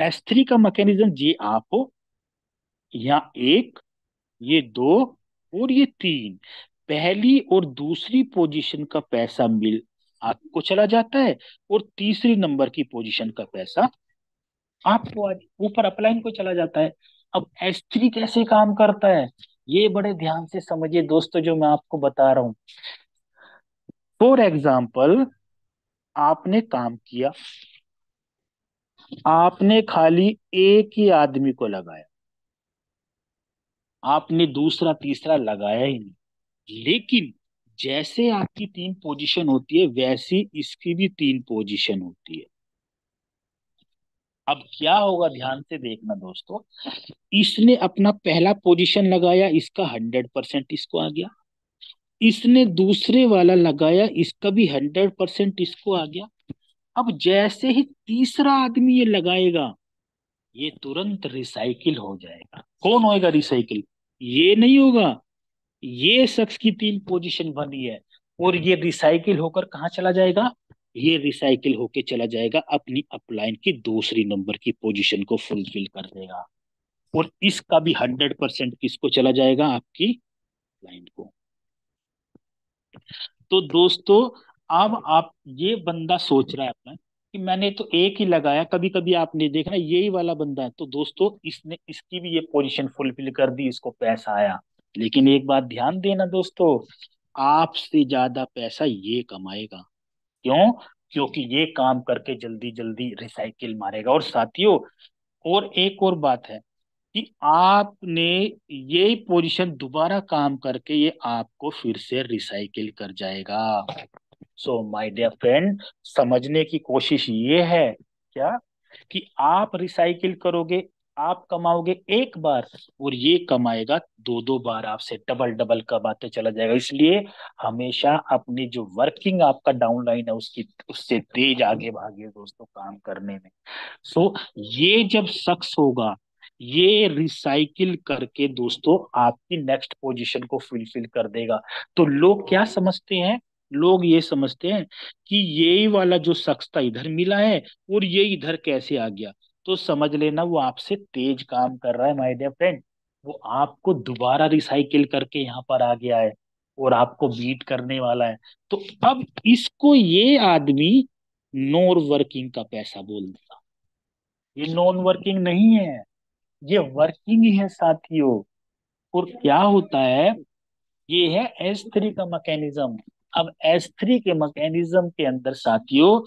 S3 का मैकेनिज्म, ये आप हो, यहाँ एक, ये दो, और ये तीन, पहली और दूसरी पोजीशन का पैसा मिल आपको चला जाता है, और तीसरी नंबर की पोजीशन का पैसा आपको ऊपर अपलाइन को चला जाता है। अब S3 कैसे काम करता है, ये बड़े ध्यान से समझिए दोस्तों, जो मैं आपको बता रहा हूं। फॉर एग्जाम्पल, आपने काम किया, आपने खाली एक ही आदमी को लगाया, आपने दूसरा तीसरा लगाया ही नहीं, लेकिन जैसे आपकी 3 पोजीशन होती है, वैसी इसकी भी 3 पोजीशन होती है। अब क्या होगा, ध्यान से देखना दोस्तों, इसने अपना पहला पोजीशन लगाया, इसका 100% इसको आ गया, इसने दूसरे वाला लगाया, इसका भी 100% इसको आ गया। अब जैसे ही तीसरा आदमी ये लगाएगा, ये तुरंत रिसाइकिल हो जाएगा। कौन होएगा रिसाइकिल, ये नहीं होगा, ये शख्स की 3 पोजीशन बनी है, और ये रिसाइकिल होकर कहाँ चला जाएगा, ये रिसाइकिल होके चला जाएगा अपनी अपलाइन की दूसरी नंबर की पोजीशन को फुलफिल कर देगा, और इसका भी 100% किसको चला जाएगा, आपकी लाइन को। तो दोस्तों, अब आप, ये बंदा सोच रहा है अपना कि मैंने तो एक ही लगाया, कभी कभी आपने देखा यही वाला बंदा है, तो दोस्तों इसने इसकी भी ये पोजीशन फुलफिल कर दी, इसको पैसा आया। लेकिन एक बात ध्यान देना दोस्तों, आपसे ज्यादा पैसा ये कमाएगा। क्यों, क्योंकि ये काम करके जल्दी जल्दी रिसाइकिल मारेगा। और साथियों, और एक और बात है कि आपने यही पोजीशन दोबारा काम करके ये आपको फिर से रिसाइकिल कर जाएगा। सो माय डियर फ्रेंड, समझने की कोशिश ये है क्या, कि आप रिसाइकिल करोगे, आप कमाओगे एक बार, और ये कमाएगा 2 2 बार आपसे, डबल डबल कमाते चला जाएगा। इसलिए हमेशा अपनी जो वर्किंग आपका डाउनलाइन है, उसकी उससे तेज आगे भागिए दोस्तों काम करने में। सो ये जब शख्स होगा, ये रिसाइकिल करके दोस्तों आपकी नेक्स्ट पोजीशन को फुलफिल कर देगा। तो लोग क्या समझते हैं, लोग ये समझते हैं कि यही वाला जो शख्स था इधर मिला है, और ये इधर कैसे आ गया, तो समझ लेना वो आपसे तेज काम कर रहा है माय डियर फ्रेंड। वो आपको दोबारा रिसाइकिल करके यहाँ पर आ गया है, और आपको बीट करने वाला है। तो अब इसको ये आदमी नॉन वर्किंग का पैसा बोल देगा। ये नॉन वर्किंग नहीं है, ये वर्किंग ही है साथियों। और क्या होता है, ये है S3 का मैकेनिज्म। अब S3 के मैकेनिज्म के अंदर साथियों,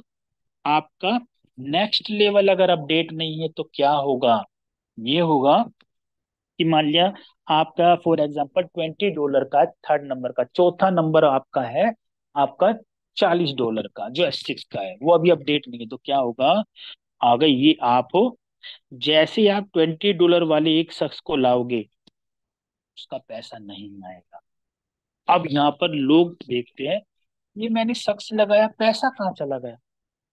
आपका नेक्स्ट लेवल अगर अपडेट नहीं है तो क्या होगा? ये होगा कि मान लिया आपका फॉर एग्जांपल $20 का थर्ड नंबर का, चौथा नंबर आपका है आपका $40 का, जो S6 का है वो अभी अपडेट नहीं है, तो क्या होगा? अगर ये आप हो, जैसे ही आप $20 वाले एक शख्स को लाओगे, उसका पैसा नहीं आएगा। अब यहाँ पर लोग देखते हैं, ये मैंने शख्स लगाया, पैसा कहाँ चला गया?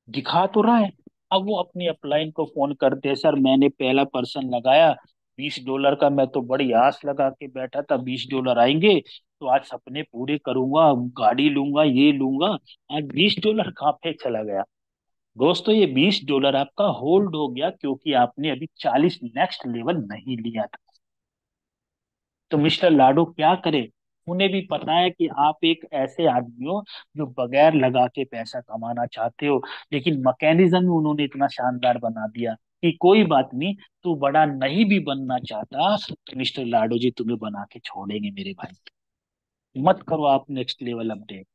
दिखा तो रहा है। अब वो अपनी अपलाइन को फोन करते हैं, सर मैंने पहला पर्सन लगाया $20 का, मैं तो बड़ी आस लगा के बैठा था $20 आएंगे, तो आज सपने पूरे करूंगा, गाड़ी लूंगा, ये लूंगा, आज $20 कहाँ पे चला गया? दोस्तों ये $20 आपका होल्ड हो गया, क्योंकि आपने अभी 40 नेक्स्ट लेवल नहीं लिया था। तो मिस्टर लाडो क्या करे? उन्हें भी पता है कि आप एक ऐसे आदमी हो जो बगैर लगा के पैसा कमाना चाहते हो, लेकिन मैकेनिज्म उन्होंने इतना शानदार बना दिया कि कोई बात नहीं, तू बड़ा नहीं भी बनना चाहता तो मिस्टर लाडो जी तुम्हें बना के छोड़ेंगे मेरे भाई। मत करो आप नेक्स्ट लेवल अपडेट।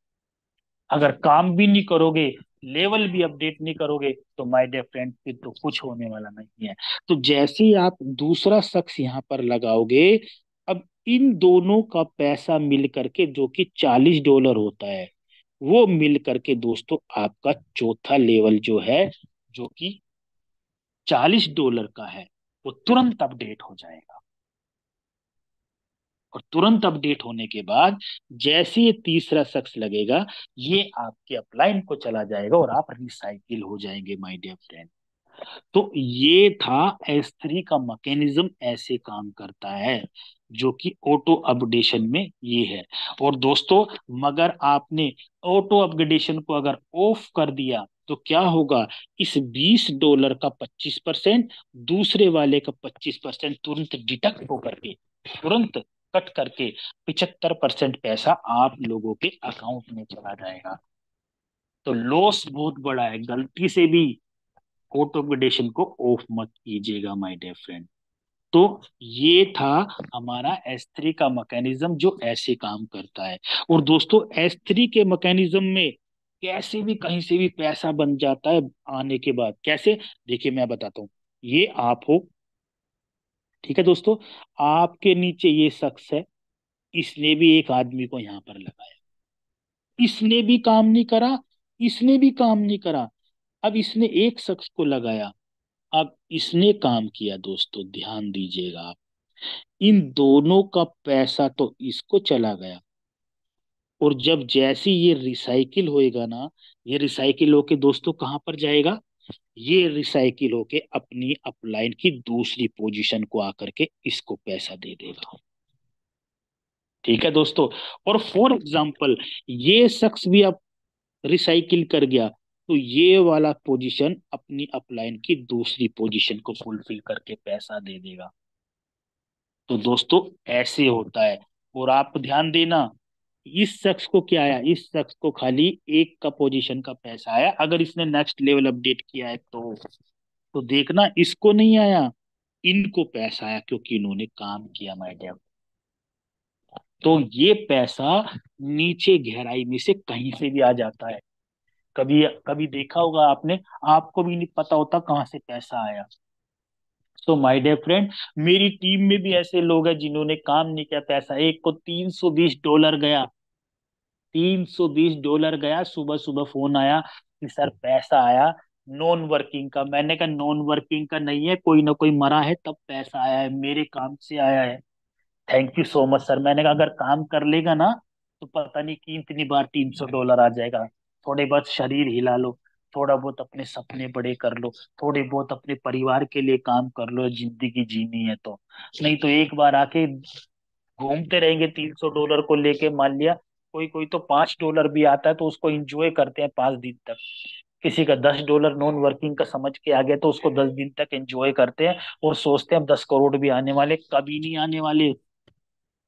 अगर काम भी नहीं करोगे, लेवल भी अपडेट नहीं करोगे, तो माय डियर फ्रेंड फिर तो कुछ होने वाला नहीं है। तो जैसे ही आप दूसरा शख्स यहाँ पर लगाओगे, अब इन दोनों का पैसा मिल करके जो कि $40 होता है, वो मिल करके दोस्तों आपका चौथा लेवल जो है, जो कि $40 का है, वो तुरंत अपडेट हो जाएगा। और तुरंत अपडेट होने के बाद जैसे ये तीसरा शख्स लगेगा, ये आपके अपलाइन को चला जाएगा और आप रिसाइकिल हो जाएंगे माय डियर फ्रेंड। तो ये था S3 का मैकेनिज्म, ऐसे काम करता है, जो कि ऑटो अपडेशन में ये है। और दोस्तों, मगर आपने ऑटो अपडेशन को अगर ऑफ कर दिया तो क्या होगा? इस $20 का 25%, दूसरे वाले का 25% तुरंत डिडक्ट होकर के, तुरंत कट करके 75% पैसा आप लोगों के अकाउंट में चला जाएगा। तो लॉस बहुत बड़ा है, गलती से भी ऑटो अपडेशन को ऑफ मत कीजिएगा माय डियर फ्रेंड। तो ये था हमारा S3 का मैकेनिज्म जो ऐसे काम करता है। और दोस्तों S3 के मैकेनिज्म में कैसे भी कहीं से भी पैसा बन जाता है आने के बाद। कैसे? देखिए मैं बताता हूँ। ये आप हो, ठीक है दोस्तों, आपके नीचे ये शख्स है, इसने भी एक आदमी को यहाँ पर लगाया, इसने भी काम नहीं करा, इसने भी काम नहीं करा, अब इसने एक शख्स को लगाया, अब इसने काम किया। दोस्तों ध्यान दीजिएगा आप, इन दोनों का पैसा तो इसको चला गया, और जब जैसे ये रिसाइकिल होएगा ना, ये रिसाइकिल होके दोस्तों कहाँ पर जाएगा? ये रिसाइकिल होके अपनी अपलाइन की दूसरी पोजीशन को आकर के इसको पैसा दे देगा। ठीक है दोस्तों। और फॉर एग्जाम्पल ये शख्स भी अब रिसाइकिल कर गया, तो ये वाला पोजीशन अपनी अपलाइन की दूसरी पोजीशन को फुलफिल करके पैसा दे देगा। तो दोस्तों ऐसे होता है। और आप ध्यान देना, इस शख्स को क्या आया? इस शख्स को खाली एक का पोजीशन का पैसा आया, अगर इसने नेक्स्ट लेवल अपडेट किया है तो देखना इसको नहीं आया, इनको पैसा आया, क्योंकि इन्होंने काम किया माय डियर। तो ये पैसा नीचे गहराई में से कहीं से भी आ जाता है। कभी कभी देखा होगा आपने, आपको भी नहीं पता होता कहाँ से पैसा आया। सो माय डियर फ्रेंड, मेरी टीम में भी ऐसे लोग हैं जिन्होंने काम नहीं किया, पैसा एक को $320 गया, $320 गया। सुबह सुबह फोन आया कि सर पैसा आया नॉन वर्किंग का। मैंने कहा नॉन वर्किंग का नहीं है, कोई ना कोई मरा है तब पैसा आया है, मेरे काम से आया है। Thank you so much sir. मैंने कहा अगर काम कर लेगा ना तो पता नहीं कितनी बार $300 आ जाएगा। थोड़े बहुत शरीर हिला लो, थोड़ा बहुत अपने सपने बड़े कर लो, थोड़े बहुत अपने परिवार के लिए काम कर लो, जिंदगी जीनी है तो। नहीं तो एक बार आके घूमते रहेंगे $300 को लेके। मान लिया कोई कोई तो $5 भी आता है तो उसको एंजॉय करते हैं 5 दिन तक। किसी का $10 नॉन वर्किंग का समझ के आ गया तो उसको 10 दिन तक एंजॉय करते हैं, और सोचते हैं अब 10 करोड़ भी आने वाले, कभी नहीं आने वाले।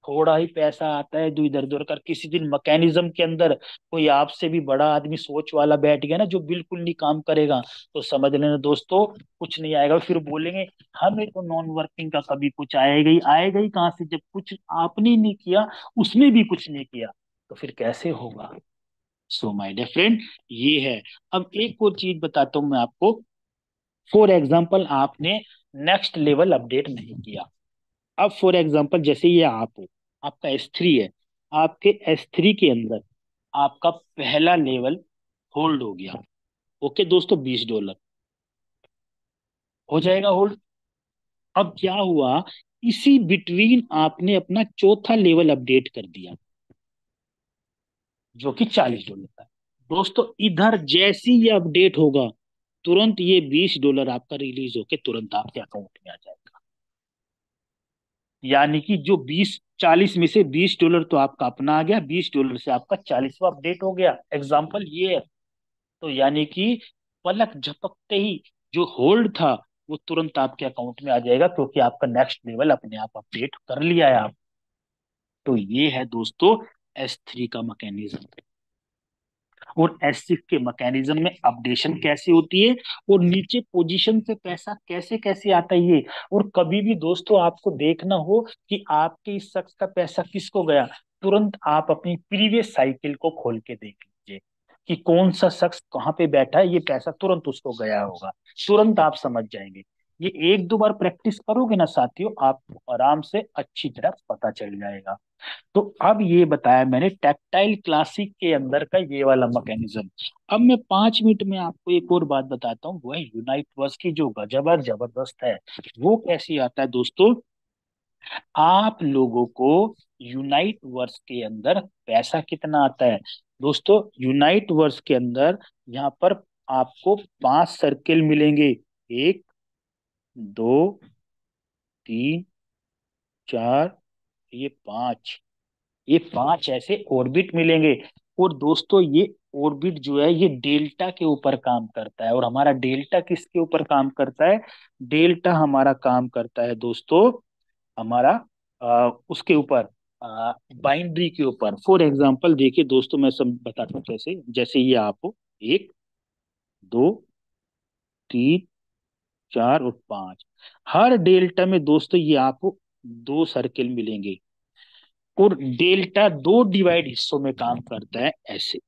थोड़ा ही पैसा आता है जो इधर उधर कर, किसी दिन मैकेनिज्म के अंदर कोई आपसे भी बड़ा आदमी सोच वाला बैठ गया ना, जो बिल्कुल नहीं काम करेगा, तो समझ लेना दोस्तों कुछ नहीं आएगा। फिर बोलेंगे हमें तो नॉन वर्किंग का कभी कुछ आएगा ही कहाँ से, जब कुछ आपने नहीं किया, उसने भी कुछ नहीं किया, तो फिर कैसे होगा? सो माय डियर फ्रेंड, ये है। अब एक और चीज बताता हूं मैं आपको। फॉर एग्जाम्पल आपने नेक्स्ट लेवल अपडेट नहीं किया। अब फॉर एग्जाम्पल जैसे ये आप हो, आपका S3 है, आपके S3 के अंदर आपका पहला लेवल होल्ड हो गया। ओके दोस्तों, $20 हो जाएगा होल्ड। अब क्या हुआ, इसी बिटवीन आपने अपना चौथा लेवल अपडेट कर दिया, जो कि $40 का है। दोस्तों इधर जैसी ये अपडेट होगा, तुरंत ये $20 आपका रिलीज होके तुरंत आपके अकाउंट में आ जाएगा। यानी कि जो 40 में से $20 तो आपका अपना आ गया, $20 से आपका 40वां अपडेट हो गया। एग्जाम्पल ये है। तो यानी कि पलक झपकते ही जो होल्ड था वो तुरंत आपके अकाउंट में आ जाएगा, क्योंकि आपका नेक्स्ट लेवल अपने आप अपडेट कर लिया है आप। तो ये है दोस्तों S3 का मैकेनिज्म। और S6 के मैकेनिज्म में अपडेशन कैसे होती है, और नीचे पोजीशन से पैसा कैसे कैसे आता है ये। और कभी भी दोस्तों आपको देखना हो कि आपके इस शख्स का पैसा किसको गया, तुरंत आप अपनी प्रीवियस साइकिल को खोल के देख लीजिए कि कौन सा शख्स कहाँ पे बैठा है, ये पैसा तुरंत उसको गया होगा। तुरंत आप समझ जाएंगे। ये एक दो बार प्रैक्टिस करोगे ना साथियों, आपको आराम से अच्छी तरह पता चल जाएगा। तो अब ये बताया मैंने टैक्टाइल क्लासिक के अंदर का ये वाला मैकेनिज्म। अब मैं 5 मिनट में आपको एक और बात बताता हूँ, वो है यूनाइट वर्स की, जो गजब और जबरदस्त है। वो कैसी आता है दोस्तों, आप लोगों को यूनाइट वर्स के अंदर पैसा कितना आता है। दोस्तों यूनाइट वर्स के अंदर यहाँ पर आपको 5 सर्किल मिलेंगे। एक, दो, तीन, चार, ये पांच ऐसे ऑर्बिट मिलेंगे। और दोस्तों ये ऑर्बिट जो है ये डेल्टा के ऊपर काम करता है। और हमारा डेल्टा किसके ऊपर काम करता है, डेल्टा हमारा काम करता है दोस्तों, हमारा उसके ऊपर, बाइंड्री के ऊपर। फॉर एग्जांपल देखिए दोस्तों, मैं सब बताता हूँ कैसे। जैसे ये आप हो, एक, दो, तीन, चार और पांच, हर डेल्टा में दोस्तों ये आपको 2 सर्किल मिलेंगे। और डेल्टा 2 डिवाइड हिस्सों में काम करता है ऐसे।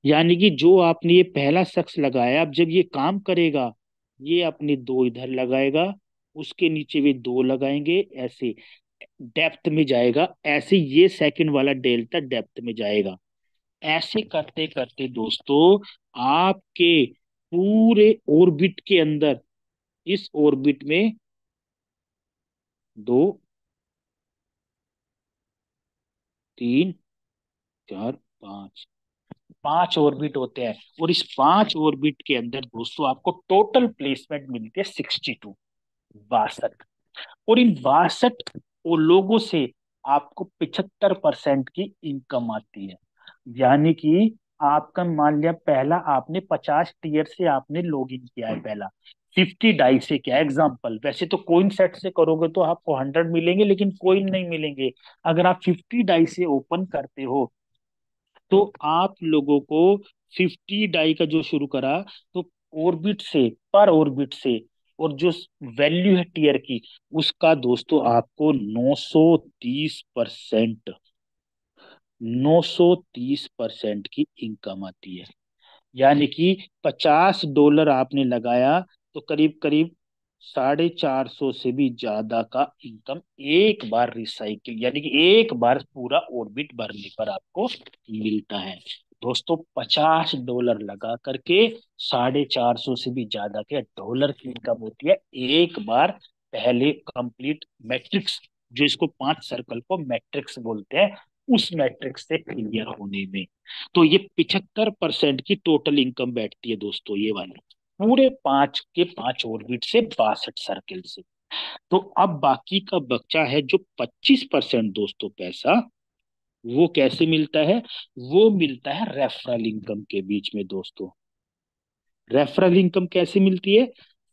यानी कि जो आपने ये पहला शख्स लगाया, अब जब ये काम करेगा, ये अपने 2 इधर लगाएगा, उसके नीचे भी 2 लगाएंगे, ऐसे डेप्थ में जाएगा। ऐसे ये सेकंड वाला डेल्टा डेप्थ में जाएगा। ऐसे करते करते दोस्तों आपके पूरे ऑर्बिट के अंदर, इस ऑर्बिट में 2, 3, 4, 5, 5 ऑर्बिट होते हैं। और इस 5 ऑर्बिट के अंदर दोस्तों आपको टोटल प्लेसमेंट मिलती है 62, 62। और इन 62 लोगों से आपको 75% की इनकम आती है। यानी कि आपका मान लिया पहला आपने 50 टीयर से आपने लॉग इन किया है, पहला 50 डाई से किया एग्जाम्पल। वैसे तो कोइन सेट से करोगे तो आपको 100 मिलेंगे, लेकिन कोइन नहीं मिलेंगे। अगर आप 50 डाई से ओपन करते हो तो आप लोगों को 50 डाई का जो शुरू करा, तो ऑर्बिट से, पर ऑर्बिट से, और जो वैल्यू है टीयर की, उसका दोस्तों आपको 930%, 930% की इनकम आती है। यानी कि $50 आपने लगाया, तो करीब करीब 450 से भी ज्यादा का इनकम एक बार रिसाइकिल, यानी कि एक बार पूरा ऑर्बिट भरने पर आपको मिलता है। दोस्तों $50 लगा करके 450 से भी ज्यादा के डॉलर की इनकम होती है एक बार, पहले कंप्लीट मैट्रिक्स, जो इसको 5 सर्कल को मैट्रिक्स बोलते हैं, उस मैट्रिक्स से क्लियर होने में। तो ये 75% की टोटल इनकम बैठती है दोस्तों, ये वाली पूरे 5 ऑर्बिट से, 62 सर्किल से। तो अब बाकी का बच्चा है जो 25% दोस्तों पैसा, वो कैसे मिलता है, वो मिलता है रेफरल इनकम के बीच में दोस्तों। रेफरल इनकम कैसे मिलती है,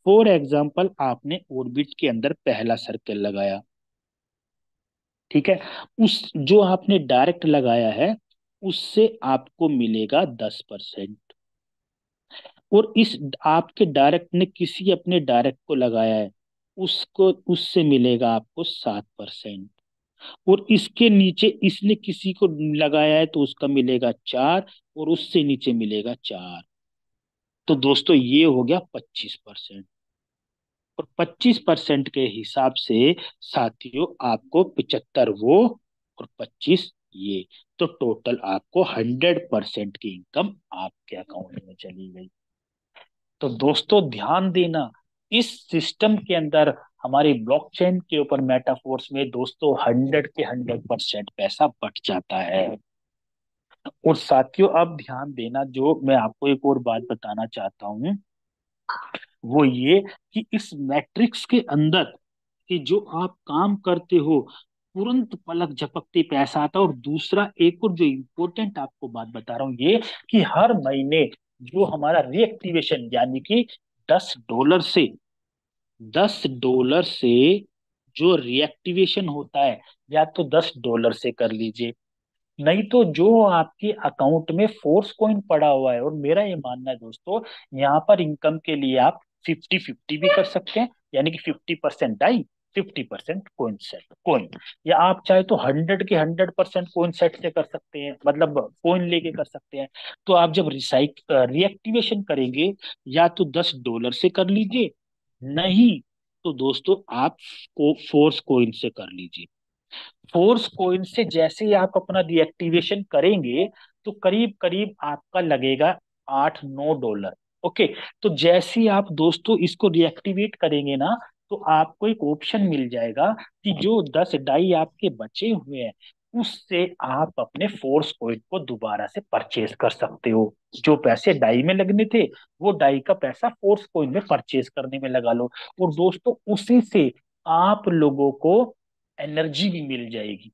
फॉर एग्जाम्पल आपने ऑर्बिट के अंदर पहला सर्कल लगाया, ठीक है, उस जो आपने डायरेक्ट लगाया है उससे आपको मिलेगा 10%। और इस आपके डायरेक्ट ने किसी अपने डायरेक्ट को लगाया है, उसको, उससे मिलेगा आपको 7%। और इसके नीचे इसने किसी को लगाया है तो उसका मिलेगा 4, और उससे नीचे मिलेगा 4। तो दोस्तों ये हो गया 25%। और 25% के हिसाब से साथियों आपको 75 वो और 25 ये, तो टोटल आपको 100% की इनकम आपके अकाउंट में चली गई। तो दोस्तों ध्यान देना, इस सिस्टम के अंदर हमारी ब्लॉकचेन के ऊपर मेटाफोर्स में दोस्तों 100% पैसा बच जाता है। और साथियों अब ध्यान देना, जो मैं आपको एक और बात बताना चाहता हूँ वो ये कि इस मैट्रिक्स के अंदर कि जो आप काम करते हो तुरंत पलक झपकते पैसा आता है। और दूसरा एक और जो इम्पोर्टेंट आपको बात बता रहा हूँ ये, कि हर महीने जो हमारा रीएक्टिवेशन यानी कि $10 से, $10 से जो रीएक्टिवेशन होता है, या तो $10 से कर लीजिए, नहीं तो जो आपके अकाउंट में फोर्स कॉइन पड़ा हुआ है। और मेरा ये मानना है दोस्तों, यहाँ पर इनकम के लिए आप 50-50 भी कर सकते हैं, यानी कि 50% डाई, 50% कॉइन सेट कॉइन, या आप चाहे तो 100% कॉइन सेट से कर सकते हैं, मतलब कॉइन लेके कर सकते हैं। तो आप जब रिएक्टिवेशन करेंगे, या तो $10 से कर लीजिए, नहीं तो दोस्तों आप को फोर्स कॉइन से कर लीजिए। फोर्स कोइन से जैसे ही आप अपना डीएक्टिवेशन करेंगे, तो करीब करीब आपका लगेगा $8-9। ओके। तो जैसे ही आप दोस्तों इसको डीएक्टिवेट करेंगे ना, तो आपको एक ऑप्शन मिल जाएगा कि जो 10 डाई आपके बचे हुए हैं, उससे आप अपने फोर्स कोइन को दोबारा से परचेज कर सकते हो। जो पैसे डाई में लगने थे, वो डाई का पैसा फोर्स कोइन में परचेज करने में लगा लो। और दोस्तों उसी से आप लोगों को एनर्जी भी मिल जाएगी।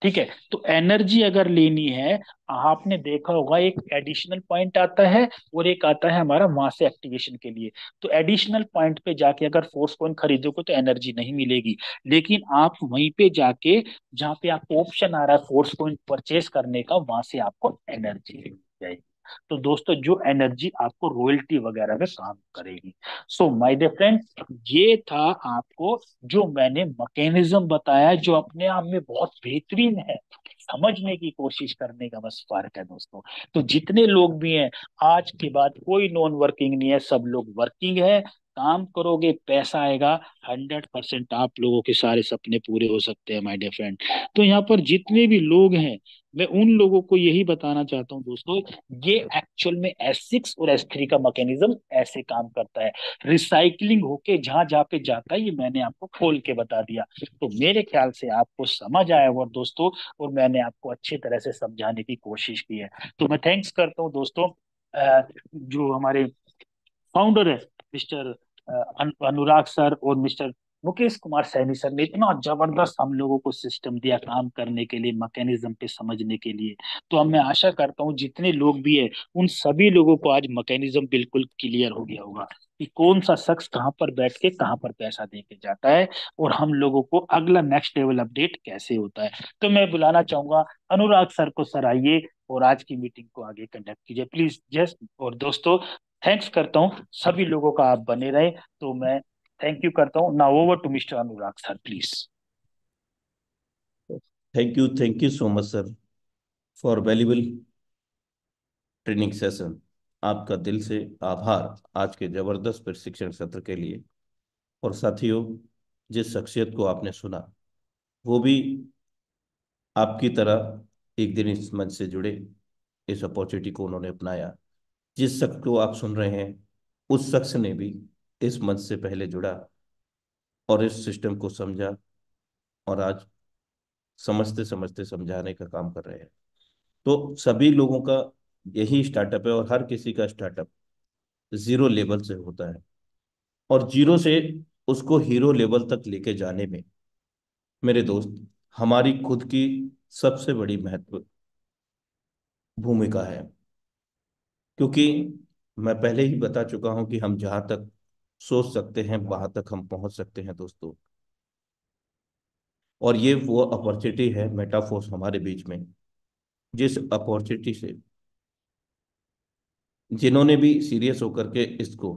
ठीक है। तो एनर्जी अगर लेनी है, आपने देखा होगा एक एडिशनल पॉइंट आता है और एक आता है हमारा मास एक्टिवेशन के लिए। तो एडिशनल पॉइंट पे जाके अगर फोर्स कॉइन खरीदोगे तो एनर्जी नहीं मिलेगी, लेकिन आप वहीं पे जाके जहाँ पे आपको ऑप्शन आ रहा है फोर्स कॉइन परचेज करने का, वहां से आपको एनर्जी मिल जाएगी। तो दोस्तों जो एनर्जी आपको रॉयल्टी वगैरह में काम करेगी। सो माय डियर फ्रेंड, ये था आपको जो मैंने मैकेनिज्म बताया, जो अपने आप में बहुत बेहतरीन है। समझने की कोशिश करने का बस फर्क है दोस्तों। तो जितने लोग भी हैं, आज के बाद कोई नॉन वर्किंग नहीं है, सब लोग वर्किंग है। काम करोगे पैसा आएगा, 100% आप लोगों के सारे सपने पूरे हो सकते हैं माय डियर फ्रेंड। तो यहाँ पर जितने भी लोग हैं, मैं उन लोगों को यही बताना चाहता हूँ दोस्तों, ये एक्चुअल में S6 और S3 का मैकेनिज्म ऐसे काम करता है। रिसाइकलिंग होके जहां जहां पे जाता है, ये मैंने आपको खोल के बता दिया। तो मेरे ख्याल से आपको समझ आया होगा दोस्तों, और मैंने आपको अच्छी तरह से समझाने की कोशिश की है। तो मैं थैंक्स करता हूँ दोस्तों, जो हमारे फाउंडर है मिस्टर अनुराग सर और मिस्टर मुकेश कुमार सैनी सर ने इतना जबरदस्त हम लोगों को सिस्टम दिया काम करने के लिए, मैकेनिज्म पे समझने के लिए। तो अब मैं आशा करता हूँ जितने लोग भी है, उन सभी लोगों को आज मैकेनिज्म बिल्कुल क्लियर हो गया होगा कि कौन सा शख्स कहाँ पर बैठ के कहाँ पर पैसा दे के जाता है, और हम लोगों को अगला नेक्स्ट लेवल अपडेट कैसे होता है। तो मैं बुलाना चाहूंगा अनुराग सर को। सर आइए और आज की मीटिंग को आगे कंडक्ट कीजिए प्लीज। जस्ट और दोस्तों थैंक्स करता हूँ सभी लोगों का, आप बने रहे। तो मैं थैंक यू करता हूँ। Now over to mister Anurag sir please. Thank you so much sir for valuable training session. आपका दिल से आभार आज के जबरदस्त प्रशिक्षण सत्र के लिए। और साथियों, जिस शख्सियत को आपने सुना, वो भी आपकी तरह एक दिन इस मंच से जुड़े, इस अपॉर्चुनिटी को उन्होंने अपनाया। जिस शख्स को आप सुन रहे हैं, उस शख्स ने भी इस मंच से पहले जुड़ा और इस सिस्टम को समझा, और आज समझते समझते समझाने का काम कर रहे हैं। तो सभी लोगों का यही स्टार्टअप है, और हर किसी का स्टार्टअप जीरो लेवल से होता है। और जीरो से उसको हीरो लेवल तक लेके जाने में, मेरे दोस्त, हमारी खुद की सबसे बड़ी महत्व भूमिका है। क्योंकि मैं पहले ही बता चुका हूं कि हम जहां तक सोच सकते हैं वहां तक हम पहुंच सकते हैं दोस्तों। और ये वो अपॉर्चुनिटी है मेटाफोर्स हमारे बीच में, जिस अपॉर्चुनिटी से जिन्होंने भी सीरियस होकर के इसको,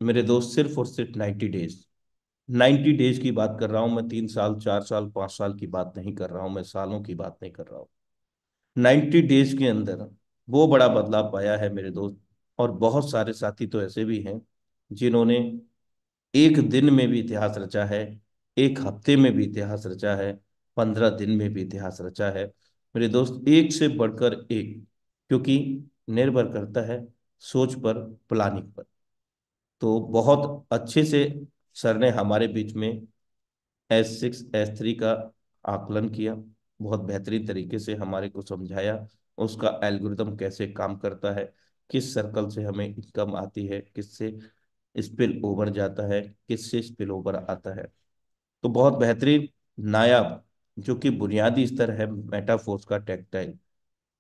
मेरे दोस्त, सिर्फ और सिर्फ 90 डेज 90 डेज की बात कर रहा हूं मैं, 3 साल 4 साल 5 साल की बात नहीं कर रहा हूं मैं, सालों की बात नहीं कर रहा हूं। 90 डेज के अंदर वो बड़ा बदलाव पाया है मेरे दोस्त। और बहुत सारे साथी तो ऐसे भी हैं जिन्होंने एक दिन में भी इतिहास रचा है, एक हफ्ते में भी इतिहास रचा है, 15 दिन में भी इतिहास रचा है मेरे दोस्त, एक से बढ़कर एक। क्योंकि निर्भर करता है सोच पर, प्लानिंग पर। तो बहुत अच्छे से सर ने हमारे बीच में S6 S3 का आकलन किया, बहुत बेहतरीन तरीके से हमारे को समझाया उसका एल्गोरिदम कैसे काम करता है, किस सर्कल से हमें इनकम आती है, किससे स्पिल ओवर जाता है, किससे स्पिल ओवर आता है। तो बहुत बेहतरीन, नायाब, जो कि बुनियादी स्तर है मेटाफोर्स का, टेक्टाइल,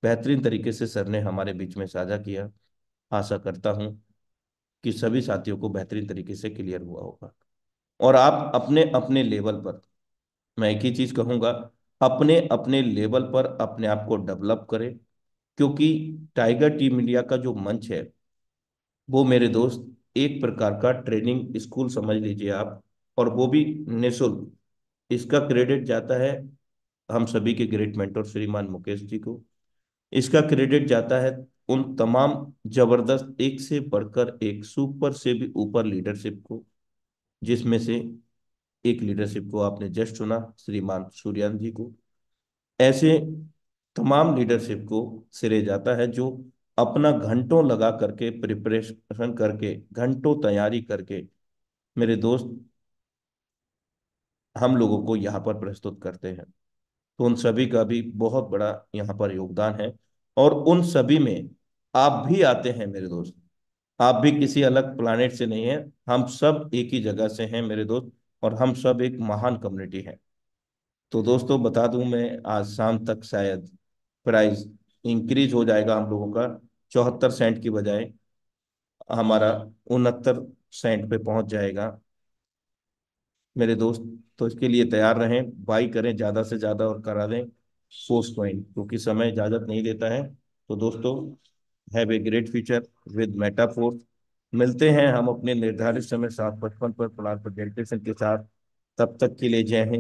बेहतरीन तरीके से सर ने हमारे बीच में साझा किया। आशा करता हूं कि सभी साथियों को बेहतरीन तरीके से क्लियर हुआ होगा। और आप अपने अपने लेवल पर, मैं एक ही चीज कहूंगा, अपने अपने लेवल पर अपने आप को डेवलप करें। क्योंकि टाइगर टीम इंडिया का जो मंच है, वो मेरे दोस्त एक प्रकार का ट्रेनिंग स्कूल समझ लीजिए आप, और वो भी निःशुल्क। इसका क्रेडिट जाता है हम सभी के ग्रेट मेंटर श्रीमान मुकेश जी को। इसका क्रेडिट जाता है उन तमाम जबरदस्त, एक से बढ़कर एक, सुपर से भी ऊपर लीडरशिप को, जिसमें से एक लीडरशिप को आपने जस्ट चुना, श्रीमान सूर्यान जी को। ऐसे तमाम लीडरशिप को सिरे जाता है जो अपना घंटों लगा करके, प्रिपरेशन करके, घंटों तैयारी करके मेरे दोस्त हम लोगों को यहाँ पर प्रस्तुत करते हैं। तो उन सभी का भी बहुत बड़ा यहाँ पर योगदान है। और उन सभी में आप भी आते हैं मेरे दोस्त। आप भी किसी अलग प्लानेट से नहीं हैं, हम सब एक ही जगह से हैं मेरे दोस्त। और हम सब एक महान कम्युनिटी है। तो दोस्तों बता दूं मैं, आज शाम तक शायद प्राइस इंक्रीज हो जाएगा हम लोगों का। 74 सेंट की बजाय हमारा 69 सेंट पे पहुंच जाएगा मेरे दोस्त। तो इसके लिए तैयार रहें, बाई करें ज्यादा से ज्यादा और करा दें पोस्ट पॉइंट, क्योंकि समय इजाजत नहीं देता है। तो दोस्तों, have a great future with Metaforce. मिलते हैं हम अपने निर्धारित समय 7:55 पर प्लान प्रेजेंटेशन के साथ। तब तक के लिए जय हिंद।